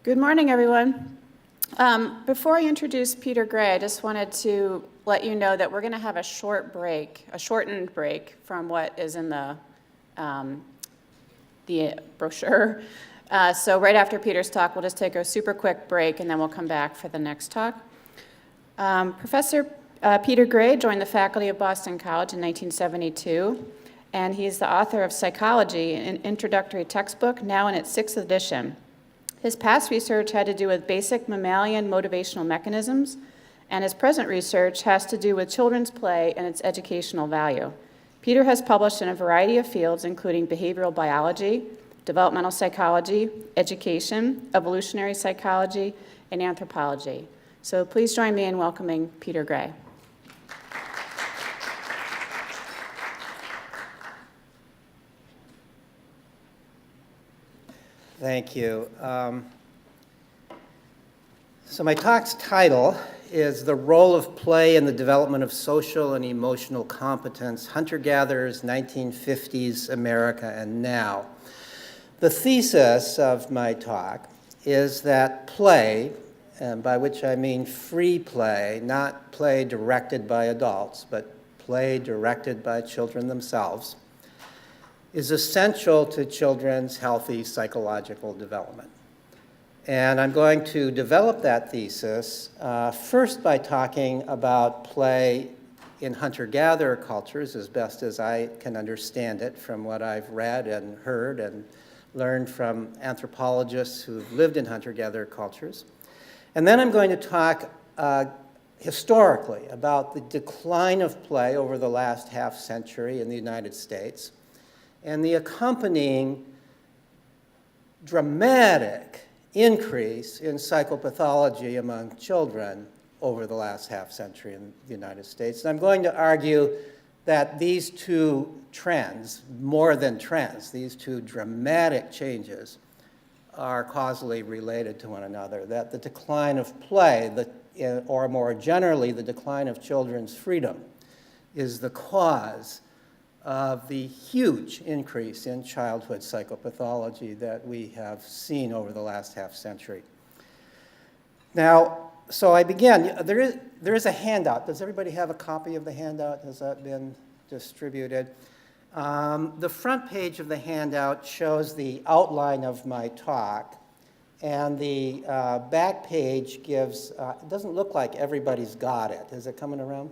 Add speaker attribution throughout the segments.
Speaker 1: Good morning, everyone. Before I introduce Peter Gray, I just wanted to let you know that we're going to have a shortened break from what is in the brochure. So right after Peter's talk, we'll just take a super quick break, and then we'll come back for the next talk. Professor Peter Gray joined the faculty of Boston College in 1972, and he's the author of Psychology, an introductory textbook, now in its 6th edition. His past research had to do with basic mammalian motivational mechanisms, and his present research has to do with children's play and its educational value. Peter has published in a variety of fields, including behavioral biology, developmental psychology, education, evolutionary psychology, and anthropology. So please join me in welcoming Peter Gray.
Speaker 2: Thank you. So my talk's title is The Role of Play in the Development of Social and Emotional Competence, Hunter-Gatherers, 1950s America and Now. The thesis of my talk is that play, and by which I mean free play, not play directed by adults, but play directed by children themselves, is essential to children's healthy psychological development. And I'm going to develop that thesis first by talking about play in hunter-gatherer cultures as best as I can understand it from what I've read and heard and learned from anthropologists who've lived in hunter-gatherer cultures. And then I'm going to talk historically about the decline of play over the last half century in the United States and the accompanying dramatic increase in psychopathology among children over the last half century in the United States. And I'm going to argue that these two trends, more than trends, these two dramatic changes are causally related to one another, that the decline of play, or more generally, the decline of children's freedom, is the cause of the huge increase in childhood psychopathology that we have seen over the last half century. Now, so I begin. There is a handout. Does everybody have a copy of the handout? Has that been distributed? The front page of the handout shows the outline of my talk, and the back page gives, it doesn't look like everybody's got it. Is it coming around?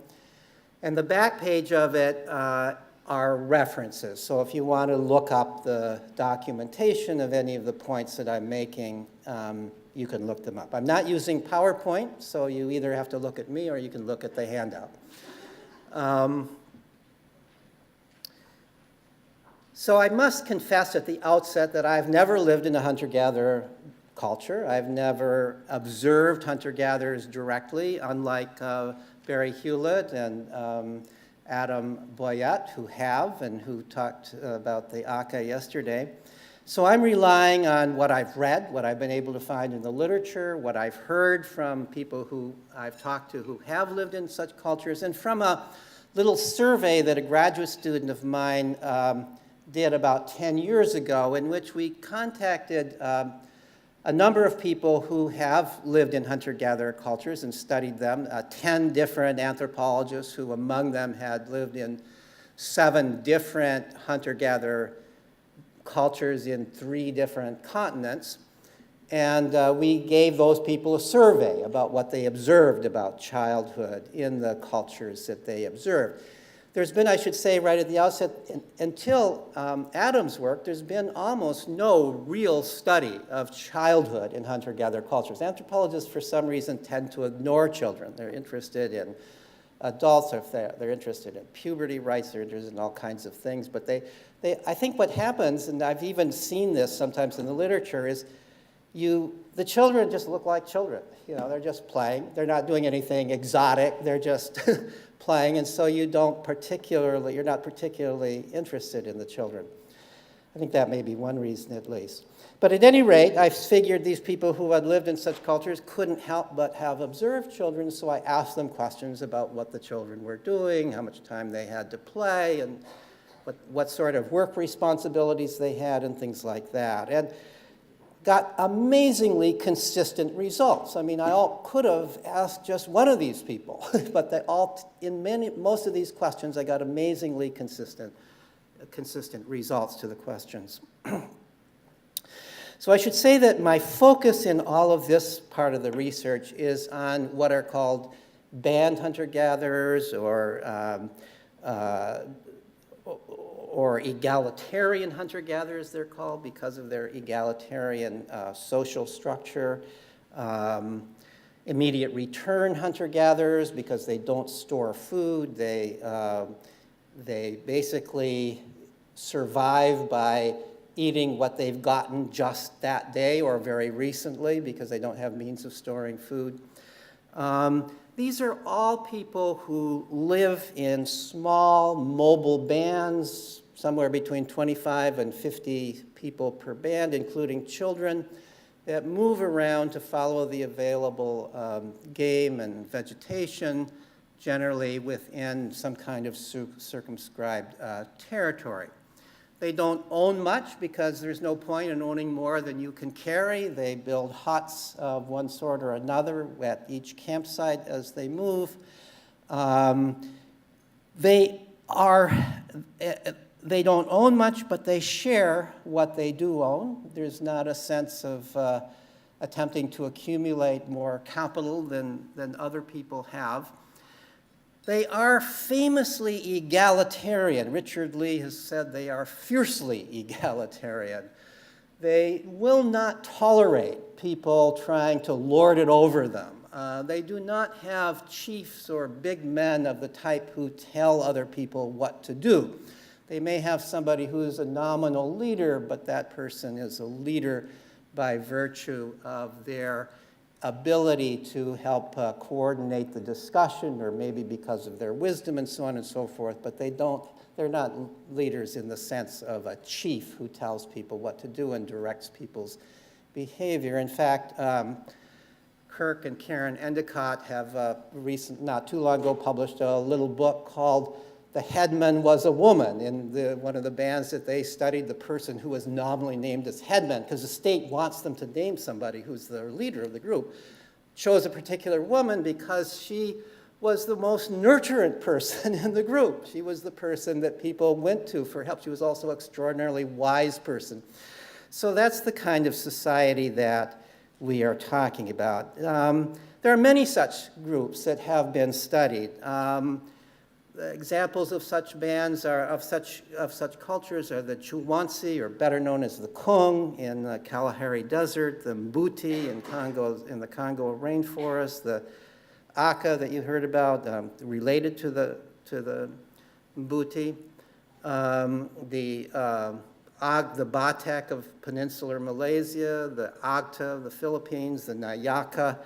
Speaker 2: And the back page of it are references. So if you want to look up the documentation of any of the points that I'm making, you can look them up. I'm not using PowerPoint, so you either have to look at me or you can look at the handout. So I must confess at the outset that I've never lived in a hunter-gatherer culture. I've never observed hunter-gatherers directly, unlike Barry Hewlett and Adam Boyett, who have and who talked about the Aka yesterday. So I'm relying on what I've read, what I've been able to find in the literature, what I've heard from people who I've talked to who have lived in such cultures, and from a little survey that a graduate student of mine did about 10 years ago, in which we contacted a number of people who have lived in hunter-gatherer cultures and studied them, 10 different anthropologists who among them had lived in 7 different hunter-gatherer cultures in 3 different continents. And we gave those people a survey about what they observed about childhood in the cultures that they observed. There's been, I should say right at the outset, until Adam's work, there's been almost no real study of childhood in hunter-gatherer cultures. Anthropologists, for some reason, tend to ignore children. They're interested in adults, if they're interested in puberty rights, they're interested in all kinds of things. But I think what happens, and I've even seen this sometimes in the literature, is the children just look like children. You know, they're just playing. They're not doing anything exotic. They're just playing, and so you're not particularly interested in the children. I think that may be one reason at least. But at any rate, I figured these people who had lived in such cultures couldn't help but have observed children, so I asked them questions about what the children were doing, how much time they had to play, and what sort of work responsibilities they had, and things like that. And got amazingly consistent results. I mean, could have asked just one of these people, but most of these questions, I got amazingly consistent results to the questions. So I should say that my focus in all of this part of the research is on what are called band hunter-gatherers or egalitarian hunter-gatherers, they're called, because of their egalitarian social structure. Immediate return hunter-gatherers, because they don't store food. They basically survive by eating what they've gotten just that day or very recently, because they don't have means of storing food. These are all people who live in small mobile bands, somewhere between 25 and 50 people per band, including children, that move around to follow the available game and vegetation, generally within some kind of circumscribed territory. They don't own much because there's no point in owning more than you can carry. They build huts of one sort or another at each campsite as they move. They don't own much, but they share what they do own. There's not a sense of attempting to accumulate more capital than other people have. They are famously egalitarian. Richard Lee has said they are fiercely egalitarian. They will not tolerate people trying to lord it over them. They do not have chiefs or big men of the type who tell other people what to do. They may have somebody who is a nominal leader, but that person is a leader by virtue of their ability to help coordinate the discussion, or maybe because of their wisdom and so on and so forth, but they're not leaders in the sense of a chief who tells people what to do and directs people's behavior. In fact, Kirk and Karen Endicott have not too long ago, published a little book called The Headman Was a Woman. In one of the bands that they studied, the person who was nominally named as headman, because the state wants them to name somebody who's the leader of the group, chose a particular woman because she was the most nurturant person in the group. She was the person that people went to for help. She was also an extraordinarily wise person. So that's the kind of society that we are talking about. There are many such groups that have been studied. Examples of such bands of such cultures are the Chuwansi, or better known as the Kung in the Kalahari Desert, the Mbuti in the Congo rainforest, the Aka that you heard about, related to the Mbuti, the Batak of peninsular Malaysia, the Agta of the Philippines, the Nayaka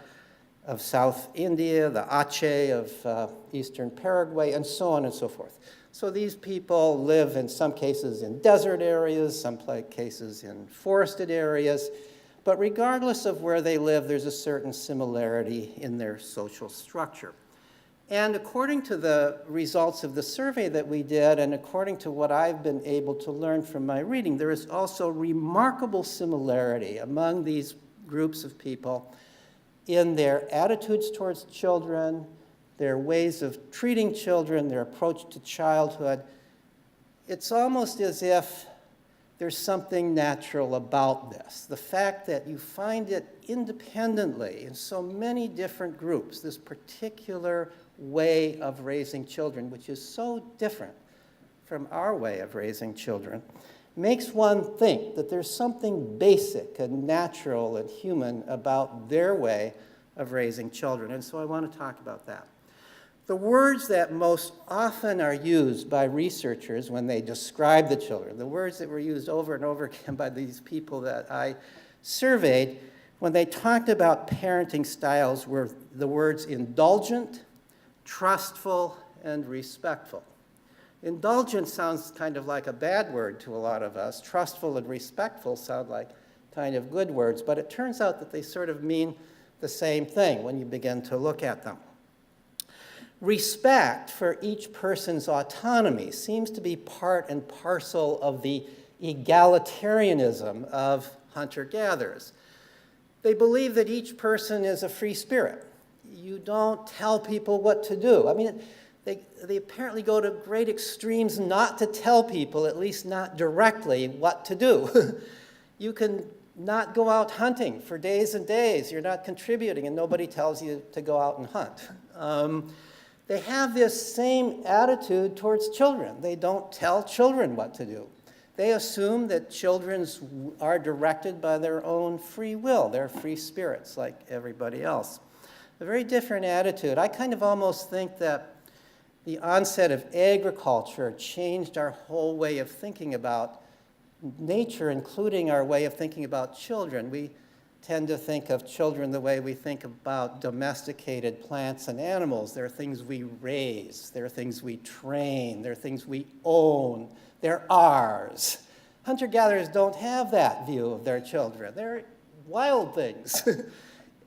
Speaker 2: of South India, the Aceh of eastern Paraguay, and so on and so forth. So these people live in some cases in desert areas, some cases in forested areas, but regardless of where they live, there's a certain similarity in their social structure. And according to the results of the survey that we did, and according to what I've been able to learn from my reading, there is also remarkable similarity among these groups of people in their attitudes towards children, their ways of treating children, their approach to childhood. It's almost as if there's something natural about this. The fact that you find it independently in so many different groups, this particular way of raising children, which is so different from our way of raising children, makes one think that there's something basic and natural and human about their way of raising children. And so I want to talk about that. The words that most often are used by researchers when they describe the children, the words that were used over and over again by these people that I surveyed, when they talked about parenting styles, were the words indulgent, trustful, and respectful. Indulgent sounds kind of like a bad word to a lot of us. Trustful and respectful sound like kind of good words, but it turns out that they sort of mean the same thing when you begin to look at them. Respect for each person's autonomy seems to be part and parcel of the egalitarianism of hunter-gatherers. They believe that each person is a free spirit. You don't tell people what to do. I mean, they apparently go to great extremes not to tell people, at least not directly, what to do. You can not go out hunting for days and days. You're not contributing, and nobody tells you to go out and hunt. They have this same attitude towards children. They don't tell children what to do. They assume that children are directed by their own free will. They're free spirits like everybody else. A very different attitude. I kind of almost think that the onset of agriculture changed our whole way of thinking about nature, including our way of thinking about children. We tend to think of children the way we think about domesticated plants and animals. They're things we raise. They're things we train. They're things we own. They're ours. Hunter-gatherers don't have that view of their children. They're wild things.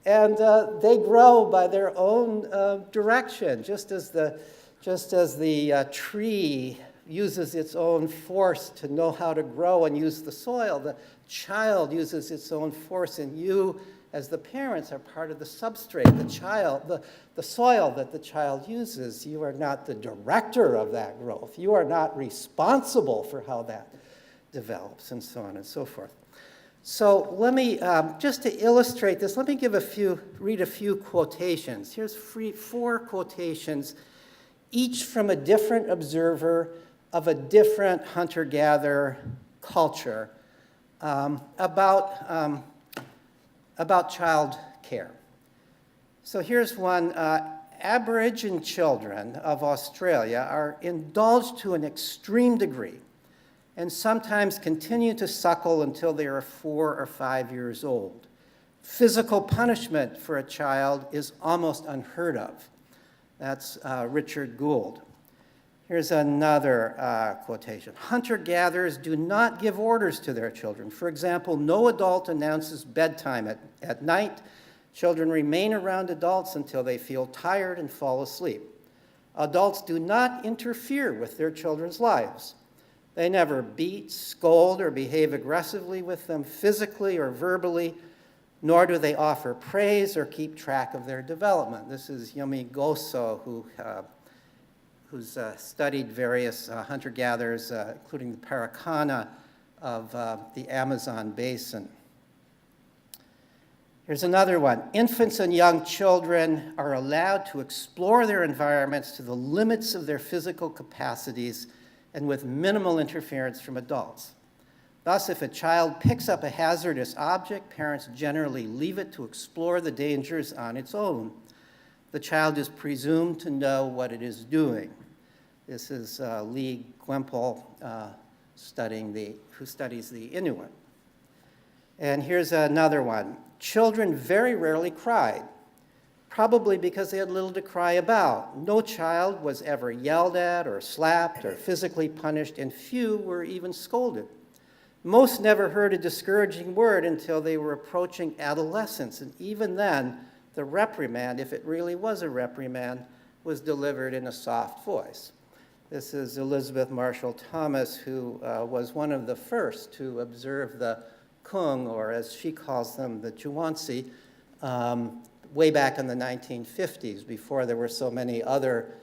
Speaker 2: And they grow by their own direction, just as the tree uses its own force to know how to grow and use the soil. The child uses its own force, and you, as the parents, are part of the substrate, the soil that the child uses. You are not the director of that growth. You are not responsible for how that develops, and so on and so forth. So let me, just to illustrate this, let me read a few quotations. Here's 4 quotations, each from a different observer of a different hunter-gatherer culture about child care. So here's one. Aborigine children of Australia are indulged to an extreme degree and sometimes continue to suckle until they are 4 or 5 years old. Physical punishment for a child is almost unheard of. That's Richard Gould. Here's another quotation. Hunter-gatherers do not give orders to their children. For example, no adult announces bedtime at night. Children remain around adults until they feel tired and fall asleep. Adults do not interfere with their children's lives. They never beat, scold, or behave aggressively with them physically or verbally, nor do they offer praise or keep track of their development. This is Yomi Goso, who's studied various hunter-gatherers, including the Paracana of the Amazon basin. Here's another one. Infants and young children are allowed to explore their environments to the limits of their physical capacities and with minimal interference from adults. Thus, if a child picks up a hazardous object, parents generally leave it to explore the dangers on its own. The child is presumed to know what it is doing. This is Lee Gwempel who studies the Inuit. And here's another one. Children very rarely cried, probably because they had little to cry about. No child was ever yelled at or slapped or physically punished, and few were even scolded. Most never heard a discouraging word until they were approaching adolescence, and even then, the reprimand, if it really was a reprimand, was delivered in a soft voice. This is Elizabeth Marshall Thomas, who was one of the first to observe the Kung, or as she calls them, the Chuansi, way back in the 1950s, before there were so many other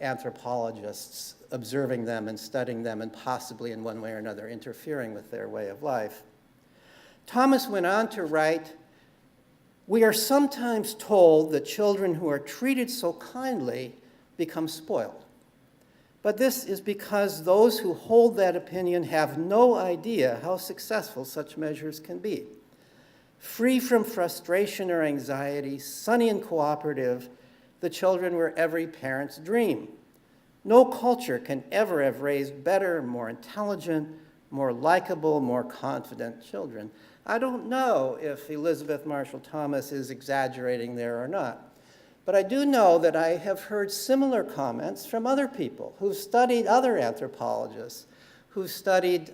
Speaker 2: anthropologists observing them and studying them and possibly in one way or another interfering with their way of life. Thomas went on to write, "We are sometimes told that children who are treated so kindly become spoiled. But this is because those who hold that opinion have no idea how successful such measures can be. Free from frustration or anxiety, sunny and cooperative, the children were every parent's dream. No culture can ever have raised better, more intelligent, more likable, more confident children." I don't know if Elizabeth Marshall Thomas is exaggerating there or not. But I do know that I have heard similar comments from other people who've studied, other anthropologists, who've studied,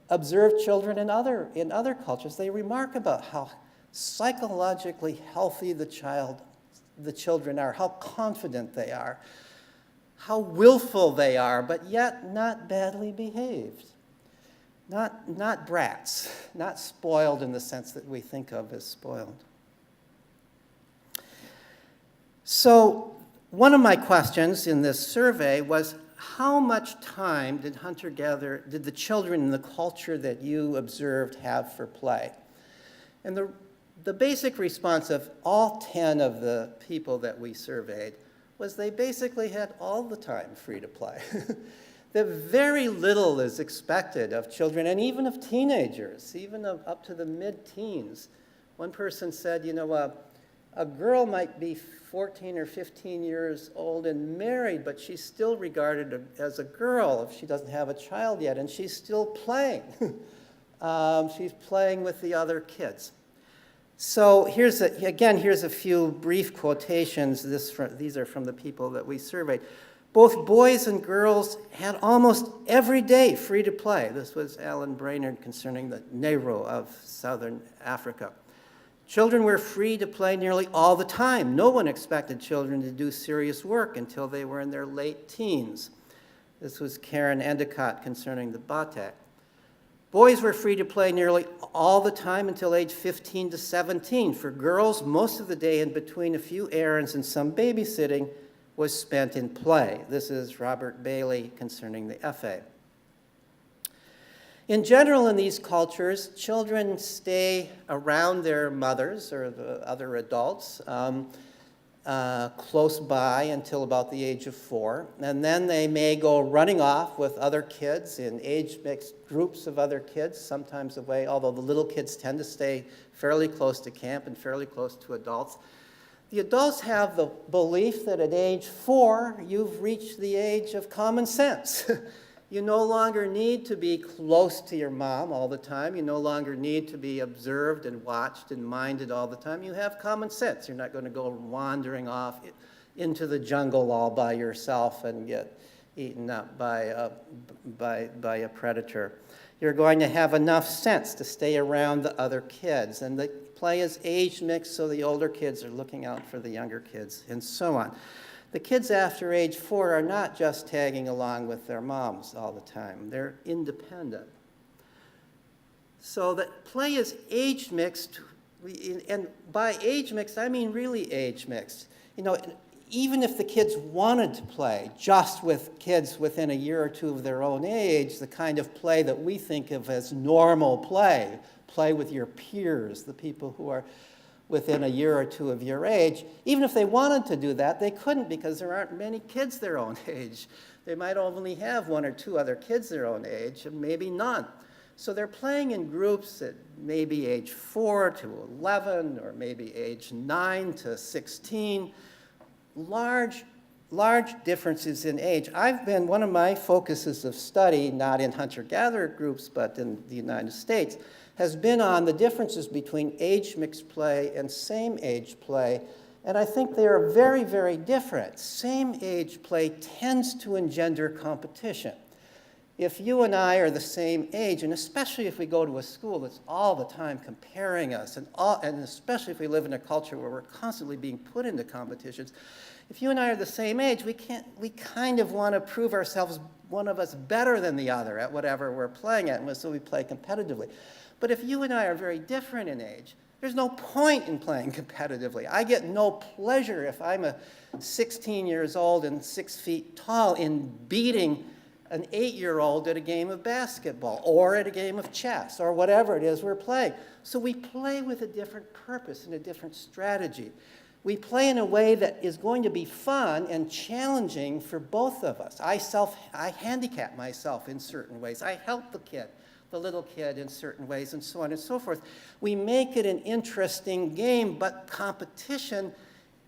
Speaker 2: observed children in other cultures. They remark about how psychologically healthy the children are, how confident they are, how willful they are, but yet not badly behaved. not brats, not spoiled in the sense that we think of as spoiled. So one of my questions in this survey was, how much time did the children in the culture that you observed have for play? And the basic response of all 10 of the people that we surveyed was they basically had all the time free to play. That very little is expected of children, and even of teenagers, even up to the mid-teens. One person said, a girl might be 14 or 15 years old and married, but she's still regarded as a girl if she doesn't have a child yet, and she's still playing. She's playing with the other kids. So here's a few brief quotations. These are from the people that we surveyed. Both boys and girls had almost every day free to play. This was Alan Brainerd concerning the Nehru of Southern Africa. Children were free to play nearly all the time. No one expected children to do serious work until they were in their late teens. This was Karen Endicott concerning the Batak. Boys were free to play nearly all the time until age 15 to 17. For girls, most of the day in between a few errands and some babysitting was spent in play. This is Robert Bailey concerning the FA. In general, in these cultures, children stay around their mothers or the other adults close by until about the age of 4. And then they may go running off with other kids in age-mixed groups of other kids, sometimes away, although the little kids tend to stay fairly close to camp and fairly close to adults. The adults have the belief that at age 4, you've reached the age of common sense. You no longer need to be close to your mom all the time. You no longer need to be observed and watched and minded all the time. You have common sense. You're not going to go wandering off into the jungle all by yourself and get eaten up by a predator. You're going to have enough sense to stay around the other kids. And the play is age mixed, so the older kids are looking out for the younger kids, and so on. The kids after age 4 are not just tagging along with their moms all the time. They're independent. So that play is age mixed, and by age mixed, I mean really age mixed. Even if the kids wanted to play just with kids within a year or two of their own age, the kind of play that we think of as normal play with your peers, the people who are within a year or two of your age, even if they wanted to do that, they couldn't because there aren't many kids their own age. They might only have 1 or 2 other kids their own age, and maybe none. So they're playing in groups at maybe age 4 to 11, or maybe age 9 to 16. Large differences in age. One of my focuses of study, not in hunter-gatherer groups, but in the United States, has been on the differences between age-mixed play and same-age play, and I think they are very, very different. Same-age play tends to engender competition. If you and I are the same age, and especially if we go to a school that's all the time comparing us, and especially if we live in a culture where we're constantly being put into competitions, if you and I are the same age, we kind of want to prove ourselves, one of us better than the other at whatever we're playing at, and so we play competitively. But if you and I are very different in age, there's no point in playing competitively. I get no pleasure if I'm a 16 years old and 6 feet tall in beating an 8-year-old at a game of basketball or at a game of chess or whatever it is we're playing. So we play with a different purpose and a different strategy. We play in a way that is going to be fun and challenging for both of us. I handicap myself in certain ways. I help the little kid in certain ways, and so on and so forth. We make it an interesting game, but competition,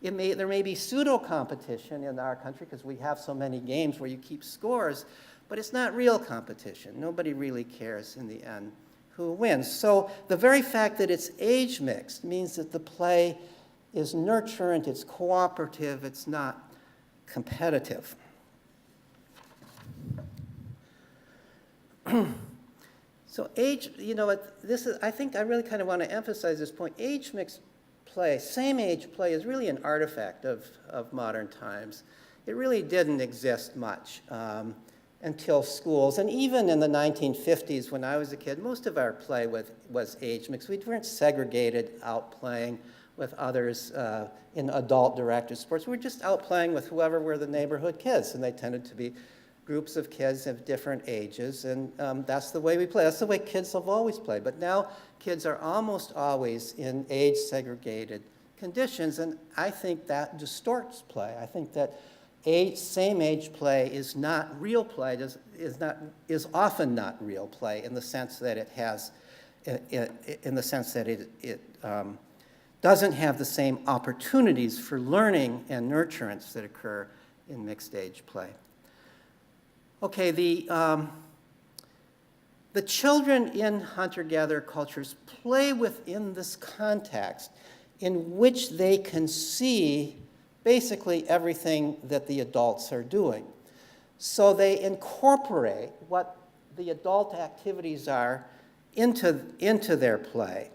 Speaker 2: there may be pseudo-competition in our country because we have so many games where you keep scores, but it's not real competition. Nobody really cares in the end who wins. So the very fact that it's age mixed means that the play is nurturant, it's cooperative, it's not competitive. So age, I think I really kind of want to emphasize this point. Age mixed play, same age play is really an artifact of modern times. It really didn't exist much. And until schools. And even in the 1950s, when I was a kid, most of our play was age mixed. We weren't segregated out playing with others in adult-directed sports. We were just out playing with whoever were the neighborhood kids, and they tended to be groups of kids of different ages, and that's the way we play. That's the way kids have always played. But now kids are almost always in age-segregated conditions, and I think that distorts play. I think that same-age play is not real play, is often not real play in the sense that it has, in the sense that it doesn't have the same opportunities for learning and nurturance that occur in mixed-age play. Okay, the children in hunter-gatherer cultures play within this context in which they can see basically everything that the adults are doing. So they incorporate what the adult activities are into their play.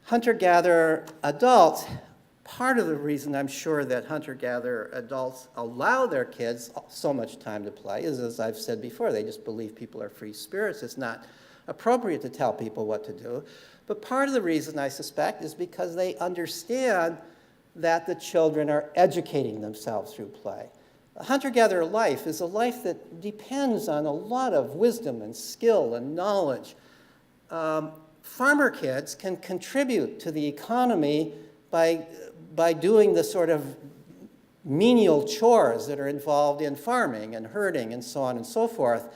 Speaker 2: Hunter-gatherer adults, part of the reason I'm sure that hunter-gatherer adults allow their kids so much time to play is, as I've said before, they just believe people are free spirits. It's not appropriate to tell people what to do. But part of the reason, I suspect, is because they understand that the children are educating themselves through play. A hunter-gatherer life is a life that depends on a lot of wisdom and skill and knowledge. Farmer kids can contribute to the economy by doing the sort of menial chores that are involved in farming and herding and so on and so forth.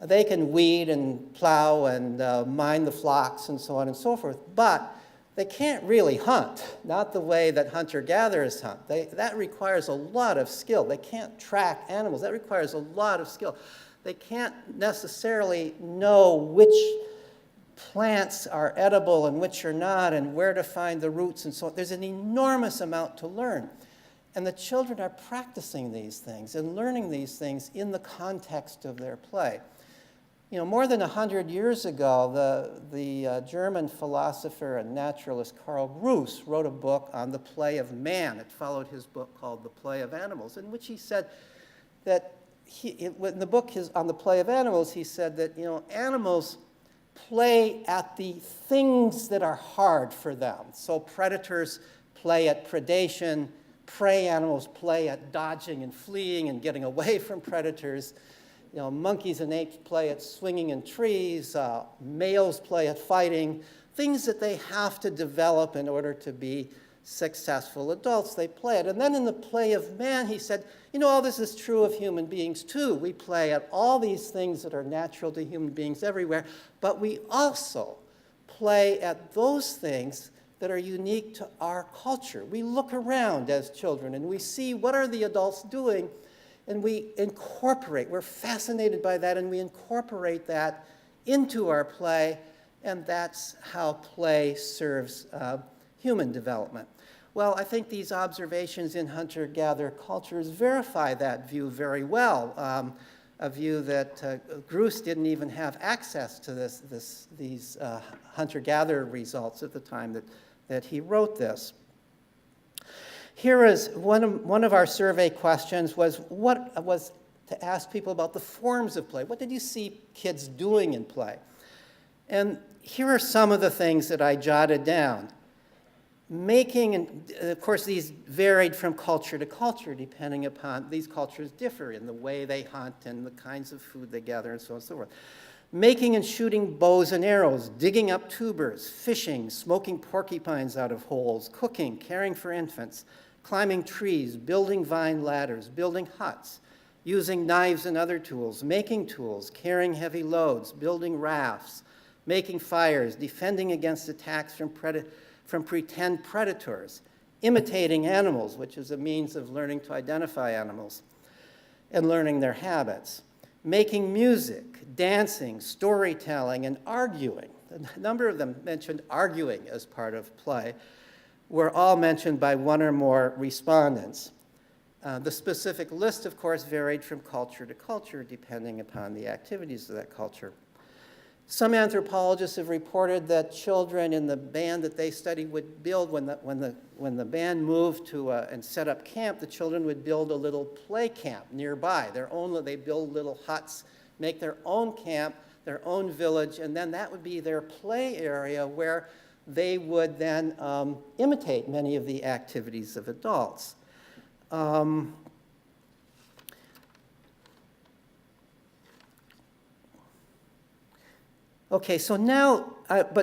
Speaker 2: They can weed and plow and mind the flocks and so on and so forth, but they can't really hunt, not the way that hunter-gatherers hunt. That requires a lot of skill. They can't track animals. That requires a lot of skill. They can't necessarily know which plants are edible and which are not, and where to find the roots and so on. There's an enormous amount to learn. And the children are practicing these things and learning these things in the context of their play. You know, more than 100 years ago, the German philosopher and naturalist Karl Gruss wrote a book on the play of man. It followed his book called The Play of Animals, in which he said that, in the book on the play of animals, he said that, you know, animals play at the things that are hard for them. So predators play at predation, prey animals play at dodging and fleeing and getting away from predators. You know, monkeys and apes play at swinging in trees, males play at fighting, things that they have to develop in order to be successful adults, they play it. And then in the play of man, he said, you know, all this is true of human beings too. We play at all these things that are natural to human beings everywhere, but we also play at those things that are unique to our culture. We look around as children and we see what are the adults doing, and we incorporate, we're fascinated by that, and we incorporate that into our play, and that's how play serves human development. Well, I think these observations in hunter-gatherer cultures verify that view very well, a view that Gruss didn't even have access to these hunter-gatherer results at the time that he wrote this. Here is one of our survey questions was to ask people about the forms of play. What did you see kids doing in play? And here are some of the things that I jotted down. Making, and of course these varied from culture to culture depending upon, these cultures differ in the way they hunt and the kinds of food they gather and so on and so forth. Making and shooting bows and arrows, digging up tubers, fishing, smoking porcupines out of holes, cooking, caring for infants, climbing trees, building vine ladders, building huts, using knives and other tools, making tools, carrying heavy loads, building rafts, making fires, defending against attacks from pretend predators, imitating animals, which is a means of learning to identify animals and learning their habits, making music, dancing, storytelling, and arguing. A number of them mentioned arguing as part of play, were all mentioned by one or more respondents. The specific list, of course, varied from culture to culture depending upon the activities of that culture. Some anthropologists have reported that children in the band that they studied would build, when the band moved to and set up camp, the children would build a little play camp nearby. They build little huts make their own camp, their own village, and then that would be their play area where they would then imitate many of the activities of adults. Okay, so now,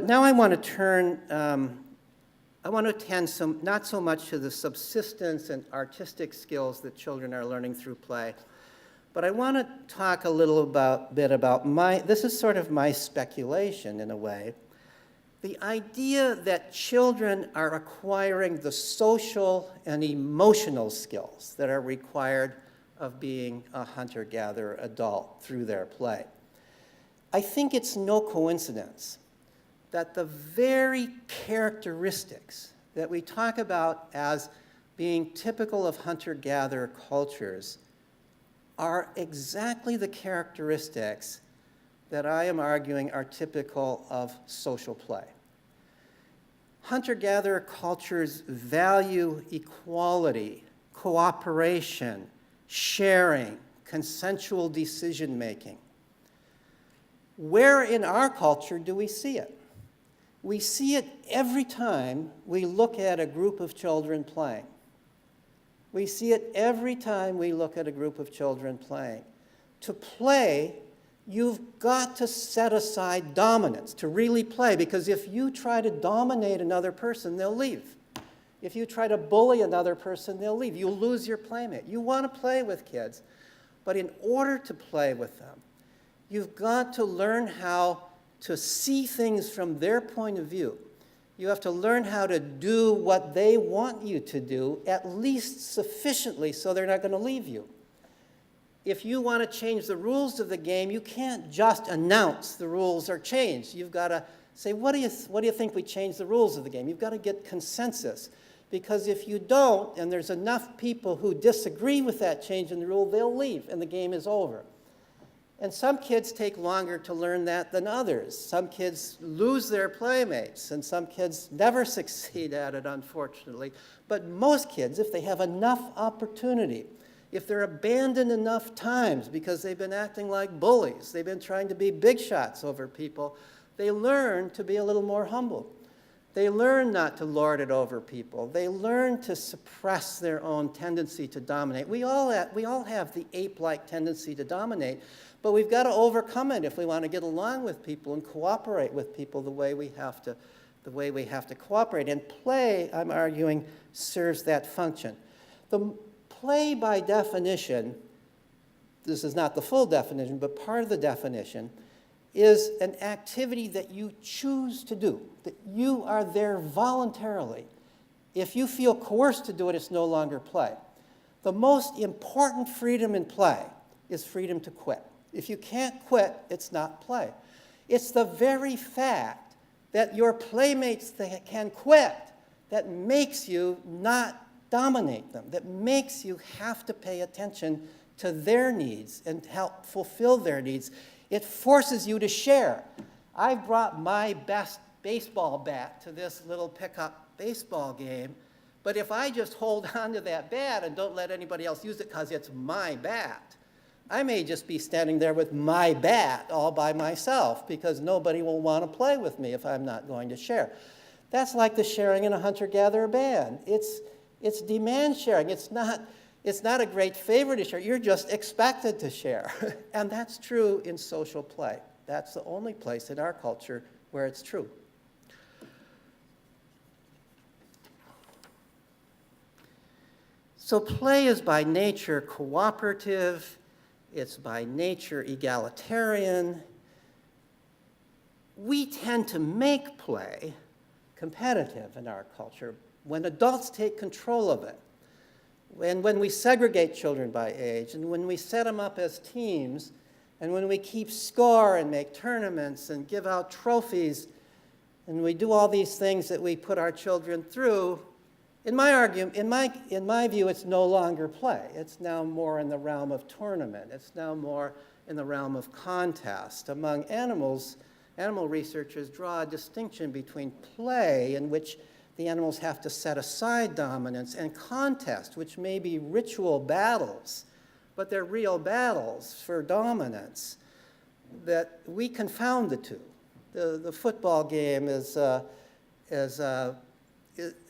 Speaker 2: now I want to turn, I want to attend not so much to the subsistence and artistic skills that children are learning through play, but I want to talk a little bit about this is sort of my speculation in a way, the idea that children are acquiring the social and emotional skills that are required of being a hunter-gatherer adult through their play. I think it's no coincidence that the very characteristics that we talk about as being typical of hunter-gatherer cultures are exactly the characteristics that I am arguing are typical of social play. Hunter-gatherer cultures value equality, cooperation, sharing, consensual decision-making. Where in our culture do we see it? We see it every time we look at a group of children playing. We see it every time we look at a group of children playing. To play, you've got to set aside dominance to really play, because if you try to dominate another person, they'll leave. If you try to bully another person, they'll leave. You'll lose your playmate. You want to play with kids, but in order to play with them, you've got to learn how to see things from their point of view. You have to learn how to do what they want you to do, at least sufficiently so they're not going to leave you. If you want to change the rules of the game, you can't just announce the rules are changed. You've got to say, what do you think we change the rules of the game? You've got to get consensus. Because if you don't, and there's enough people who disagree with that change in the rule, they'll leave and the game is over. And some kids take longer to learn that than others. Some kids lose their playmates, and some kids never succeed at it, unfortunately. But most kids, if they have enough opportunity, if they're abandoned enough times because they've been acting like bullies, they've been trying to be big shots over people, they learn to be a little more humble. They learn not to lord it over people. They learn to suppress their own tendency to dominate. We all have the ape-like tendency to dominate, but we've got to overcome it if we want to get along with people and cooperate with people the way we have to cooperate. And play, I'm arguing, serves that function. The play, by definition, this is not the full definition, but part of the definition, is an activity that you choose to do, that you are there voluntarily. If you feel coerced to do it, it's no longer play. The most important freedom in play is freedom to quit. If you can't quit, it's not play. It's the very fact that your playmates that can quit that makes you not dominate them, that makes you have to pay attention to their needs and help fulfill their needs. It forces you to share. I brought my best baseball bat to this little pickup baseball game, but if I just hold on to that bat and don't let anybody else use it because it's my bat, I may just be standing there with my bat all by myself because nobody will want to play with me if I'm not going to share. That's like the sharing in a hunter-gatherer band. It's demand sharing. It's not a great favor to share. You're just expected to share. And that's true in social play. That's the only place in our culture where it's true. So play is by nature cooperative. It's by nature egalitarian. We tend to make play competitive in our culture when adults take control of it. And when we segregate children by age, and when we set them up as teams, and when we keep score and make tournaments and give out trophies, and we do all these things that we put our children through, in my view, it's no longer play. It's now more in the realm of tournament. It's now more in the realm of contest. Among animals, animal researchers draw a distinction between play, in which the animals have to set aside dominance, and contest, which may be ritual battles, but they're real battles for dominance. that we confound the two. The football game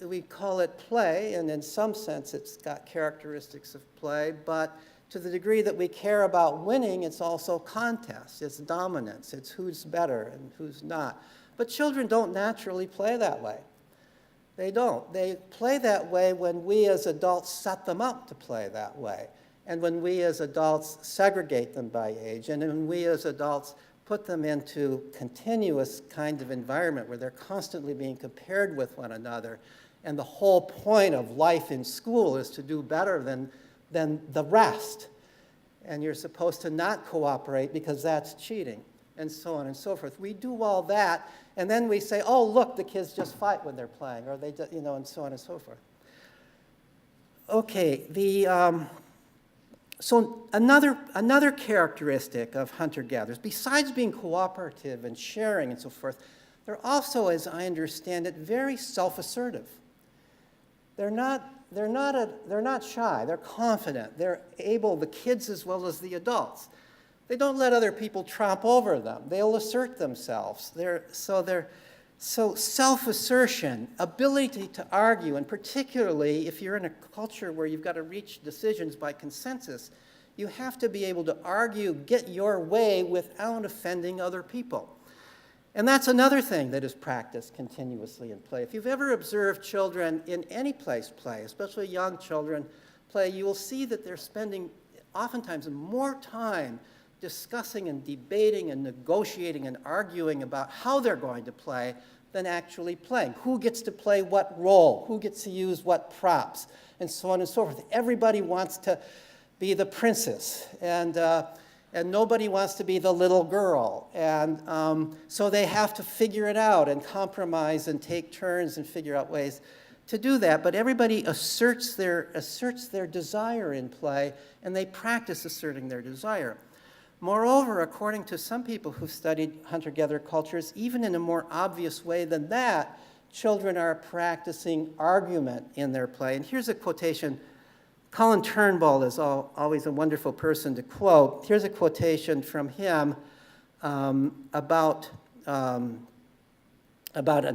Speaker 2: we call it play, and in some sense it's got characteristics of play, but to the degree that we care about winning, it's also contest, it's dominance, it's who's better and who's not. But children don't naturally play that way. They don't. They play that way when we as adults set them up to play that way, and when we as adults segregate them by age, and when we as adults put them into continuous kind of environment where they're constantly being compared with one another. And the whole point of life in school is to do better than the rest. And you're supposed to not cooperate because that's cheating, and so on and so forth. We do all that, and then we say, oh, look, the kids just fight when they're playing, or they, and so on and so forth. Okay, so another characteristic of hunter-gatherers, besides being cooperative and sharing and so forth, they're also, as I understand it, very self-assertive. They're not shy. They're confident. They're able, the kids as well as the adults. They don't let other people tromp over them. They'll assert themselves. So self-assertion, ability to argue, and particularly if you're in a culture where you've got to reach decisions by consensus, you have to be able to argue, get your way without offending other people. And that's another thing that is practiced continuously in play. If you've ever observed children in any place play, especially young children play, you will see that they're spending oftentimes more time discussing and debating and negotiating and arguing about how they're going to play than actually playing. Who gets to play what role? Who gets to use what props? And so on and so forth. Everybody wants to be the princess, and nobody wants to be the little girl. And so they have to figure it out and compromise and take turns and figure out ways to do that. But everybody asserts their desire in play, and they practice asserting their desire. Moreover, according to some people who've studied hunter-gatherer cultures, even in a more obvious way than that, children are practicing argument in their play. And here's a quotation. Colin Turnbull is always a wonderful person to quote. Here's a quotation from him about an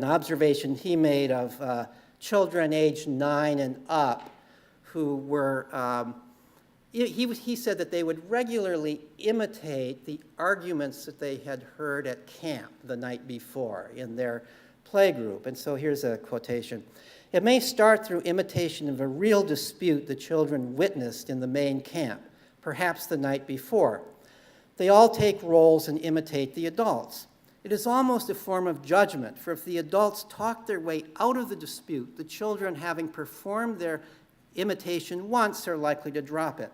Speaker 2: observation he made of children aged 9 and up who were he said that they would regularly imitate the arguments that they had heard at camp the night before in their playgroup. And so here's a quotation. It may start through imitation of a real dispute the children witnessed in the main camp, perhaps the night before. They all take roles and imitate the adults. It is almost a form of judgment, for if the adults talk their way out of the dispute, the children, having performed their imitation once, are likely to drop it.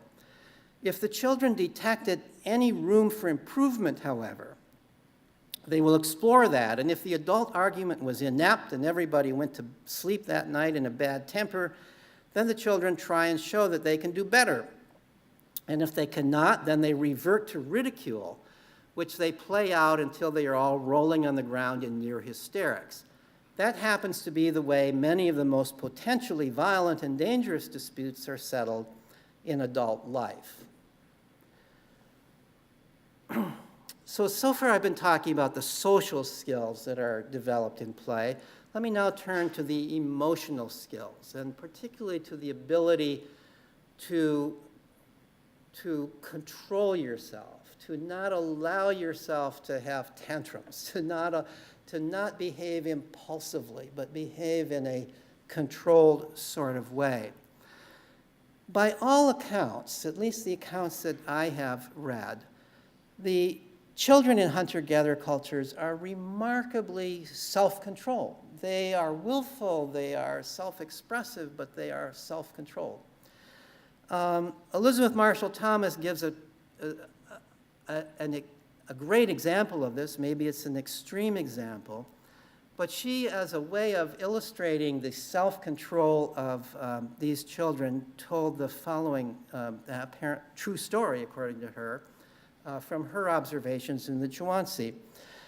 Speaker 2: If the children detected any room for improvement, however, they will explore that, and if the adult argument was inept and everybody went to sleep that night in a bad temper, then the children try and show that they can do better. And if they cannot, then they revert to ridicule, which they play out until they are all rolling on the ground in near hysterics. That happens to be the way many of the most potentially violent and dangerous disputes are settled in adult life. So far I've been talking about the social skills that are developed in play. Let me now turn to the emotional skills, and particularly to the ability to control yourself, to not allow yourself to have tantrums, to not behave impulsively, but behave in a controlled sort of way. By all accounts, at least the accounts that I have read, the children in hunter-gatherer cultures are remarkably self-controlled. They are willful, they are self-expressive, but they are self-controlled. Elizabeth Marshall Thomas gives a great example of this. Maybe it's an extreme example, but she, as a way of illustrating the self-control of these children, told the following apparent true story, according to her, from her observations in the Chauncey.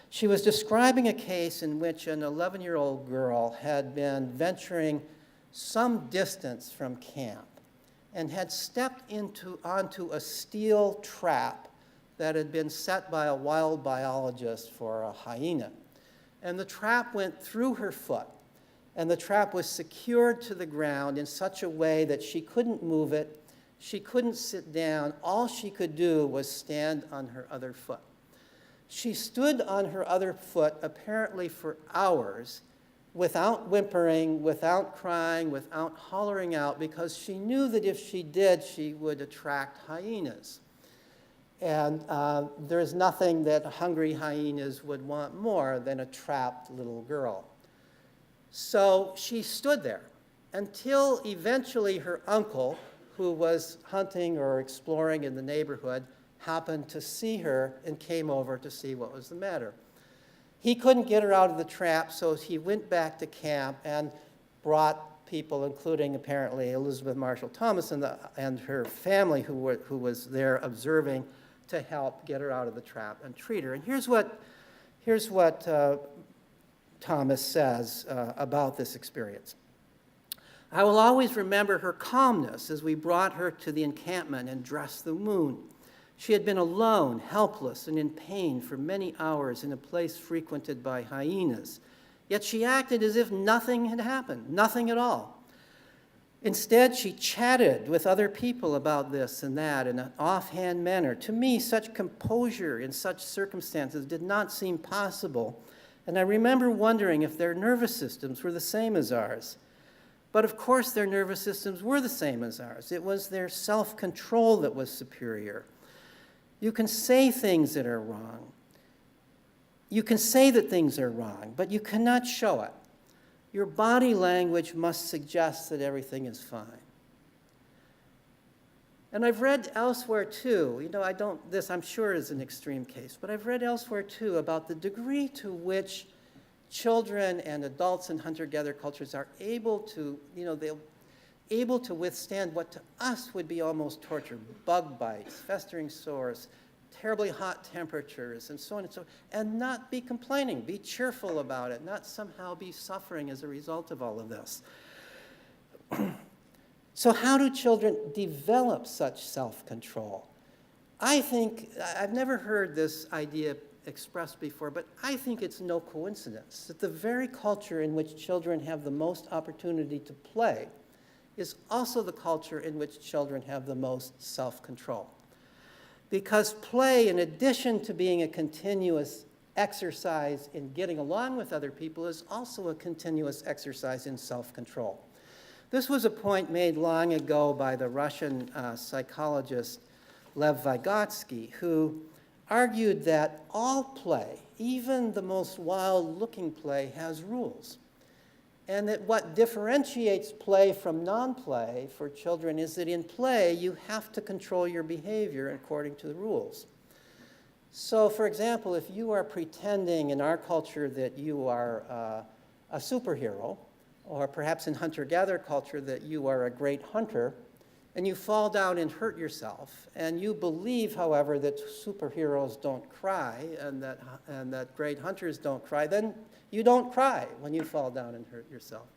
Speaker 2: She was describing a case in which an 11-year-old girl had been venturing some distance from camp and had stepped onto a steel trap that had been set by a wild biologist for a hyena. And the trap went through her foot, and the trap was secured to the ground in such a way that she couldn't move it, she couldn't sit down, all she could do was stand on her other foot. She stood on her other foot apparently for hours without whimpering, without crying, without hollering out, because she knew that if she did, she would attract hyenas. And there's nothing that hungry hyenas would want more than a trapped little girl. So she stood there until eventually her uncle, who was hunting or exploring in the neighborhood, happened to see her and came over to see what was the matter. He couldn't get her out of the trap, so he went back to camp and brought people, including apparently Elizabeth Marshall Thomas and her family who was there observing, to help get her out of the trap and treat her. And here's what Thomas says about this experience. I will always remember her calmness as we brought her to the encampment and dressed the wound. She had been alone, helpless, and in pain for many hours in a place frequented by hyenas. Yet she acted as if nothing had happened, nothing at all. Instead, she chatted with other people about this and that in an offhand manner. To me, such composure in such circumstances did not seem possible, and I remember wondering if their nervous systems were the same as ours. But of course, their nervous systems were the same as ours. It was their self-control that was superior. You can say things that are wrong. You can say that things are wrong, but you cannot show it. Your body language must suggest that everything is fine. And I've read elsewhere too, this I'm sure is an extreme case, but I've read elsewhere too about the degree to which children and adults in hunter-gatherer cultures are able to, they're able to withstand what to us would be almost torture: bug bites, festering sores, terribly hot temperatures, and so on and so on, and not be complaining, be cheerful about it, not somehow be suffering as a result of all of this. So how do children develop such self-control? I think, I've never heard this idea expressed before, but I think it's no coincidence that the very culture in which children have the most opportunity to play is also the culture in which children have the most self-control. Because play, in addition to being a continuous exercise in getting along with other people, is also a continuous exercise in self-control. This was a point made long ago by the Russian psychologist Lev Vygotsky, who argued that all play, even the most wild-looking play, has rules. And that what differentiates play from non-play for children is that in play, you have to control your behavior according to the rules. So, for example, if you are pretending in our culture that you are a superhero, or perhaps in hunter-gatherer culture that you are a great hunter, and you fall down and hurt yourself, and you believe, however, that superheroes don't cry and that great hunters don't cry, then you don't cry when you fall down and hurt yourself.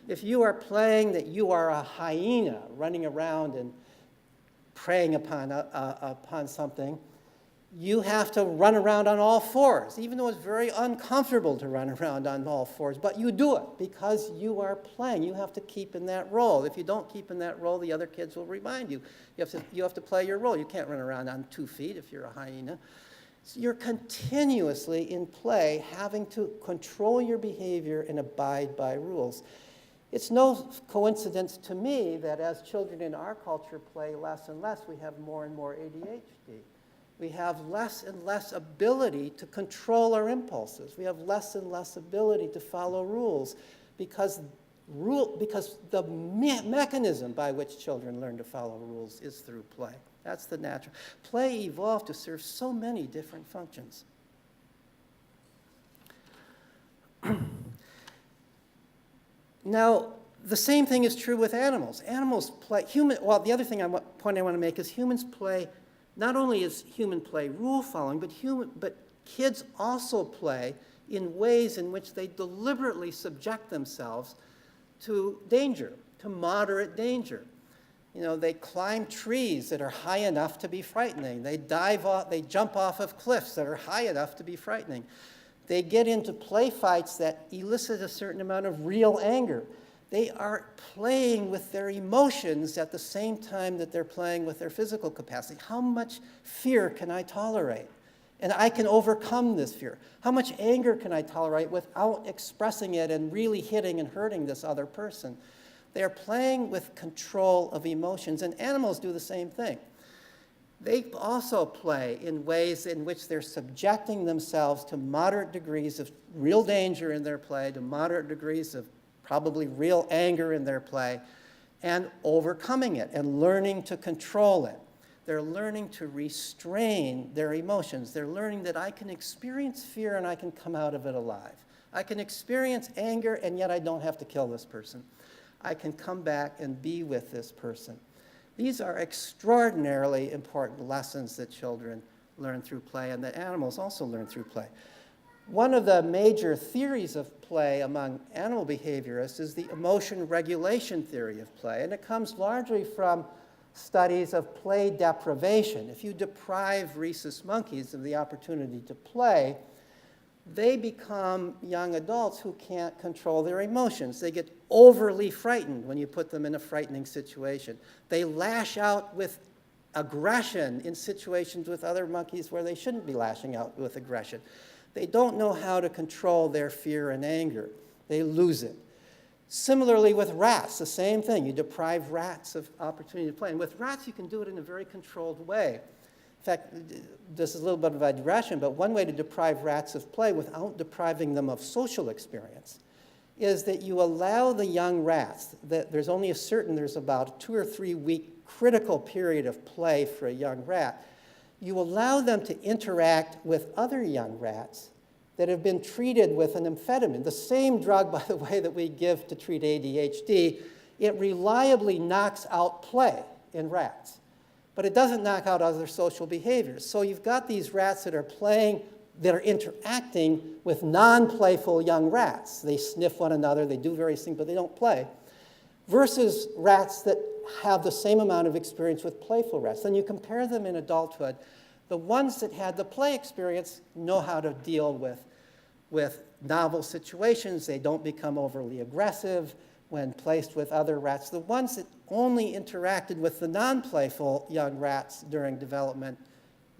Speaker 2: If you are playing that you are a hyena running around and preying upon something, you have to run around on all fours, even though it's very uncomfortable to run around on all fours, but you do it because you are playing. You have to keep in that role. If you don't keep in that role, the other kids will remind you. You have to play your role. You can't run around on 2 feet if you're a hyena. So you're continuously in play, having to control your behavior and abide by rules. It's no coincidence to me that as children in our culture play less and less, we have more and more ADHD. We have less and less ability to control our impulses. We have less and less ability to follow rules because the mechanism by which children learn to follow rules is through play. That's the natural. Play evolved to serve so many different functions. Now, the same thing is true with animals. Animals play, the other point I want to make is humans play. Not only is human play rule following, but kids also play in ways in which they deliberately subject themselves to danger, to moderate danger. They climb trees that are high enough to be frightening. They jump off of cliffs that are high enough to be frightening. They get into play fights that elicit a certain amount of real anger. They are playing with their emotions at the same time that they're playing with their physical capacity. How much fear can I tolerate? And I can overcome this fear. How much anger can I tolerate without expressing it and really hitting and hurting this other person? They are playing with control of emotions, and animals do the same thing. They also play in ways in which they're subjecting themselves to moderate degrees of real danger in their play, to moderate degrees of probably real anger in their play, and overcoming it and learning to control it. They're learning to restrain their emotions. They're learning that I can experience fear and I can come out of it alive. I can experience anger and yet I don't have to kill this person. I can come back and be with this person. These are extraordinarily important lessons that children learn through play and that animals also learn through play. One of the major theories of play among animal behaviorists is the emotion regulation theory of play, and it comes largely from studies of play deprivation. If you deprive rhesus monkeys of the opportunity to play, they become young adults who can't control their emotions. They get overly frightened when you put them in a frightening situation. They lash out with aggression in situations with other monkeys where they shouldn't be lashing out with aggression. They don't know how to control their fear and anger. They lose it. Similarly with rats, the same thing. You deprive rats of opportunity to play. And with rats, you can do it in a very controlled way. In fact, this is a little bit of a digression, but one way to deprive rats of play without depriving them of social experience is that you allow the young rats, there's about a 2 or 3 week critical period of play for a young rat. You allow them to interact with other young rats that have been treated with an amphetamine, the same drug, by the way, that we give to treat ADHD. It reliably knocks out play in rats, but it doesn't knock out other social behaviors. So you've got these rats that are playing, that are interacting with non-playful young rats. They sniff one another, they do various things, but they don't play, versus rats that have the same amount of experience with playful rats. Then you compare them in adulthood. The ones that had the play experience know how to deal with novel situations. They don't become overly aggressive when placed with other rats. The ones that only interacted with the non-playful young rats during development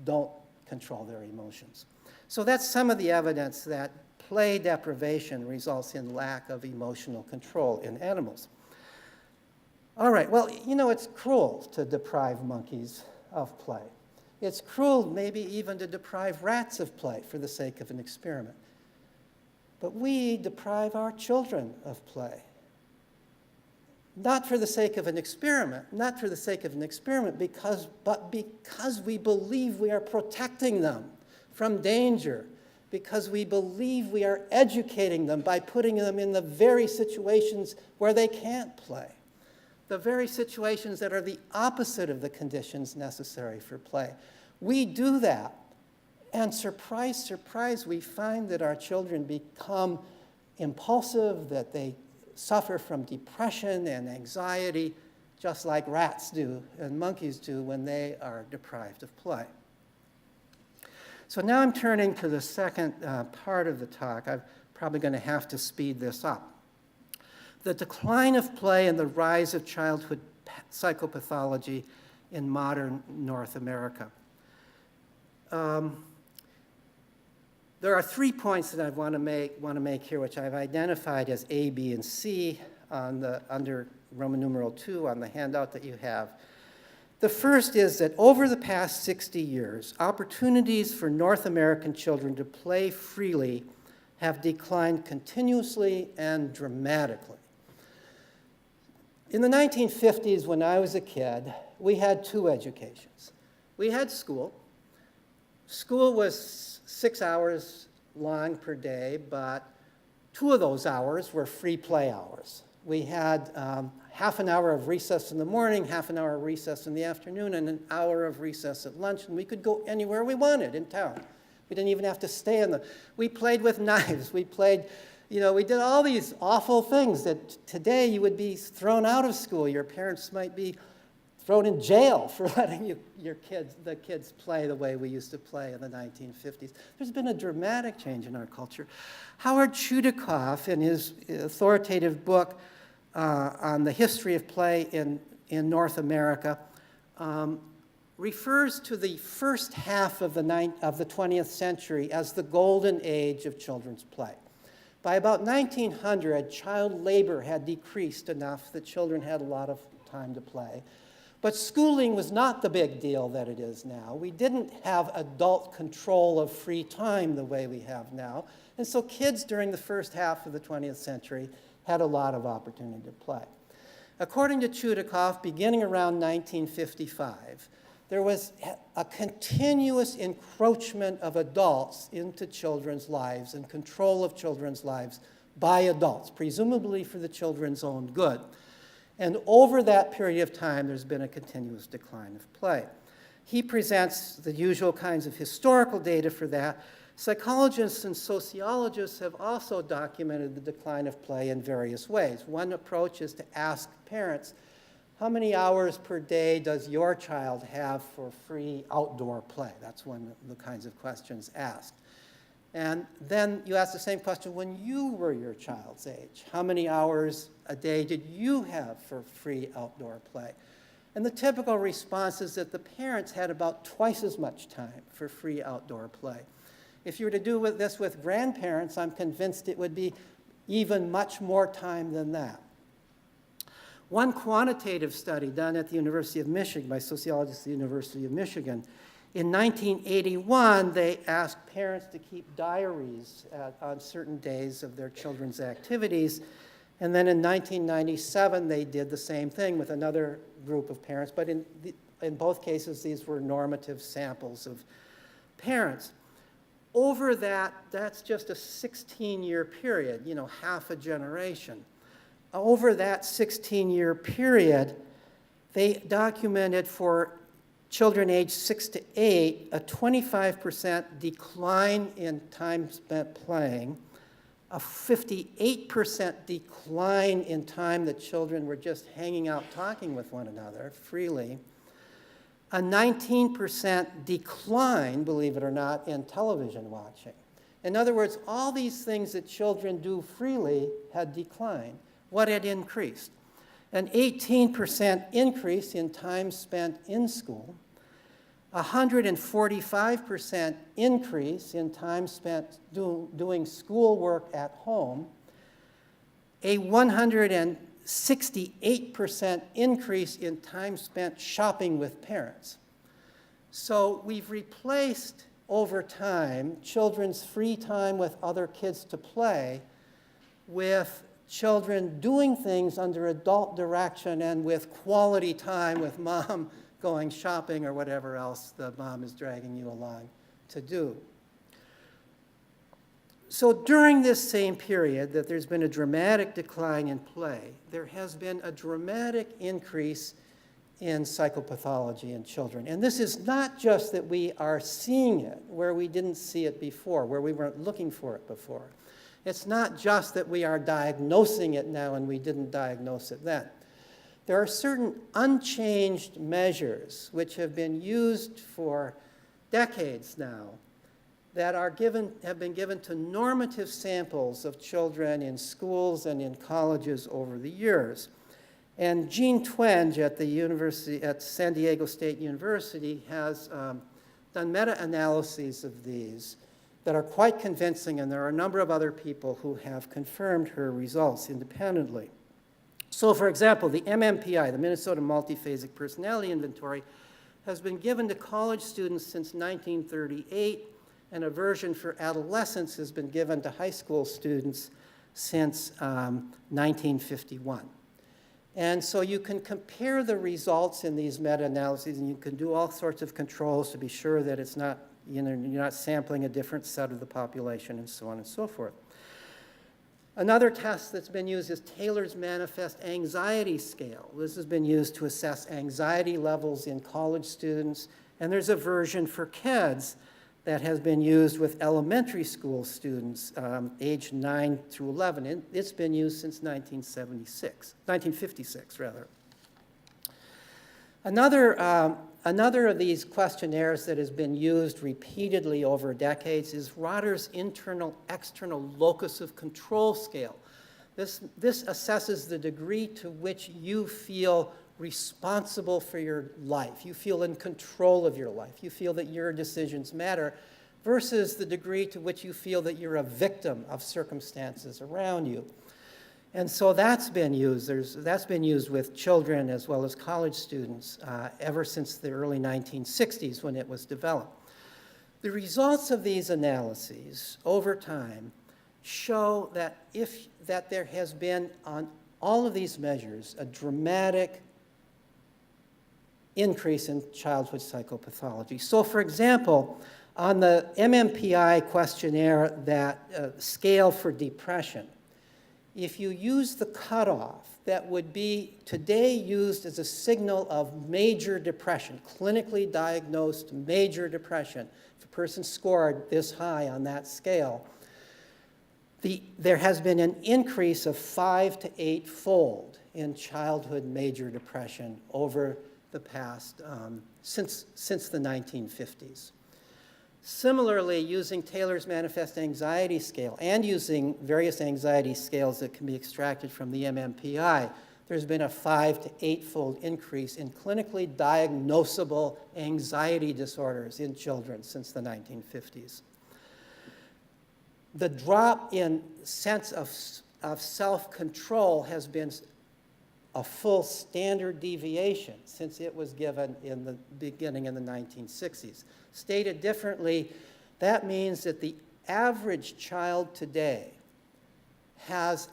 Speaker 2: don't control their emotions. So that's some of the evidence that play deprivation results in lack of emotional control in animals. All right, well, it's cruel to deprive monkeys of play. It's cruel maybe even to deprive rats of play for the sake of an experiment. But we deprive our children of play. Not for the sake of an experiment, but because we believe we are protecting them from danger, because we believe we are educating them by putting them in the very situations where they can't play, the very situations that are the opposite of the conditions necessary for play. We do that, and surprise, surprise, we find that our children become impulsive, that they suffer from depression and anxiety, just like rats do and monkeys do when they are deprived of play. So now I'm turning to the second part of the talk. I'm probably going to have to speed this up. The decline of play and the rise of childhood psychopathology in modern North America. There are 3 points that I want to make here, which I've identified as A, B, and C under Roman numeral 2 on the handout that you have. The first is that over the past 60 years, opportunities for North American children to play freely have declined continuously and dramatically. In the 1950s, when I was a kid, we had 2 educations. We had school. School was 6 hours long per day, but 2 of those hours were free play hours. We had half an hour of recess in the morning, half an hour of recess in the afternoon, and an hour of recess at lunch, and we could go anywhere we wanted in town. We didn't even have to stay in we played with knives. We played, we did all these awful things that today you would be thrown out of school. Your parents might be thrown in jail for letting the kids play the way we used to play in the 1950s. There's been a dramatic change in our culture. Howard Chudikoff, in his authoritative book on the history of play in North America, refers to the first half of the 20th century as the golden age of children's play. By about 1900, child labor had decreased enough that children had a lot of time to play. But schooling was not the big deal that it is now. We didn't have adult control of free time the way we have now. And so kids during the first half of the 20th century had a lot of opportunity to play. According to Chudikoff, beginning around 1955, there was a continuous encroachment of adults into children's lives and control of children's lives by adults, presumably for the children's own good. And over that period of time, there's been a continuous decline of play. He presents the usual kinds of historical data for that. Psychologists and sociologists have also documented the decline of play in various ways. One approach is to ask parents, how many hours per day does your child have for free outdoor play? That's one of the kinds of questions asked. And then you ask the same question when you were your child's age. How many hours a day did you have for free outdoor play? And the typical response is that the parents had about twice as much time for free outdoor play. If you were to do this with grandparents, I'm convinced it would be even much more time than that. One quantitative study done at the University of Michigan by sociologists at the University of Michigan, in 1981, they asked parents to keep diaries on certain days of their children's activities. And then in 1997, they did the same thing with another group of parents. But in both cases, these were normative samples of parents. Over that's just a 16-year period, half a generation. Over that 16-year period, they documented for children aged 6 to 8 a 25% decline in time spent playing, a 58% decline in time that children were just hanging out talking with one another freely, a 19% decline, believe it or not, in television watching. In other words, all these things that children do freely had declined. What had increased? An 18% increase in time spent in school, a 145% increase in time spent doing schoolwork at home, a 168% increase in time spent shopping with parents. So we've replaced, over time, children's free time with other kids to play with children doing things under adult direction and with quality time with mom going shopping or whatever else the mom is dragging you along to do. So during this same period that there's been a dramatic decline in play, there has been a dramatic increase in psychopathology in children. And this is not just that we are seeing it where we didn't see it before, where we weren't looking for it before. It's not just that we are diagnosing it now and we didn't diagnose it then. There are certain unchanged measures which have been used for decades now that have been given to normative samples of children in schools and in colleges over the years. And Jean Twenge at San Diego State University has done meta-analyses of these that are quite convincing, and there are a number of other people who have confirmed her results independently. So, for example, the MMPI, the Minnesota Multiphasic Personality Inventory, has been given to college students since 1938, and a version for adolescents has been given to high school students since 1951. And so you can compare the results in these meta-analyses, and you can do all sorts of controls to be sure that it's not, you're not sampling a different set of the population, and so on and so forth. Another test that's been used is Taylor's Manifest Anxiety Scale. This has been used to assess anxiety levels in college students, and there's a version for kids that has been used with elementary school students aged 9 through 11. And it's been used since 1956 rather. Another of these questionnaires that has been used repeatedly over decades is Rotter's internal-external locus of control scale. This assesses the degree to which you feel responsible for your life. You feel in control of your life. You feel that your decisions matter versus the degree to which you feel that you're a victim of circumstances around you. And so that's been used. That's been used with children as well as college students ever since the early 1960s when it was developed. The results of these analyses over time show that there has been on all of these measures a dramatic increase in childhood psychopathology. So for example, on the MMPI questionnaire, that scale for depression, if you use the cutoff that would be today used as a signal of major depression, clinically diagnosed major depression, if a person scored this high on that scale, there has been an increase of 5 to 8-fold in childhood major depression over the past, since the 1950s. Similarly, using Taylor's Manifest Anxiety Scale and using various anxiety scales that can be extracted from the MMPI, there's been a 5 to 8-fold increase in clinically diagnosable anxiety disorders in children since the 1950s. The drop in sense of self-control has been a full standard deviation since it was given in the beginning in the 1960s. Stated differently, that means that the average child today has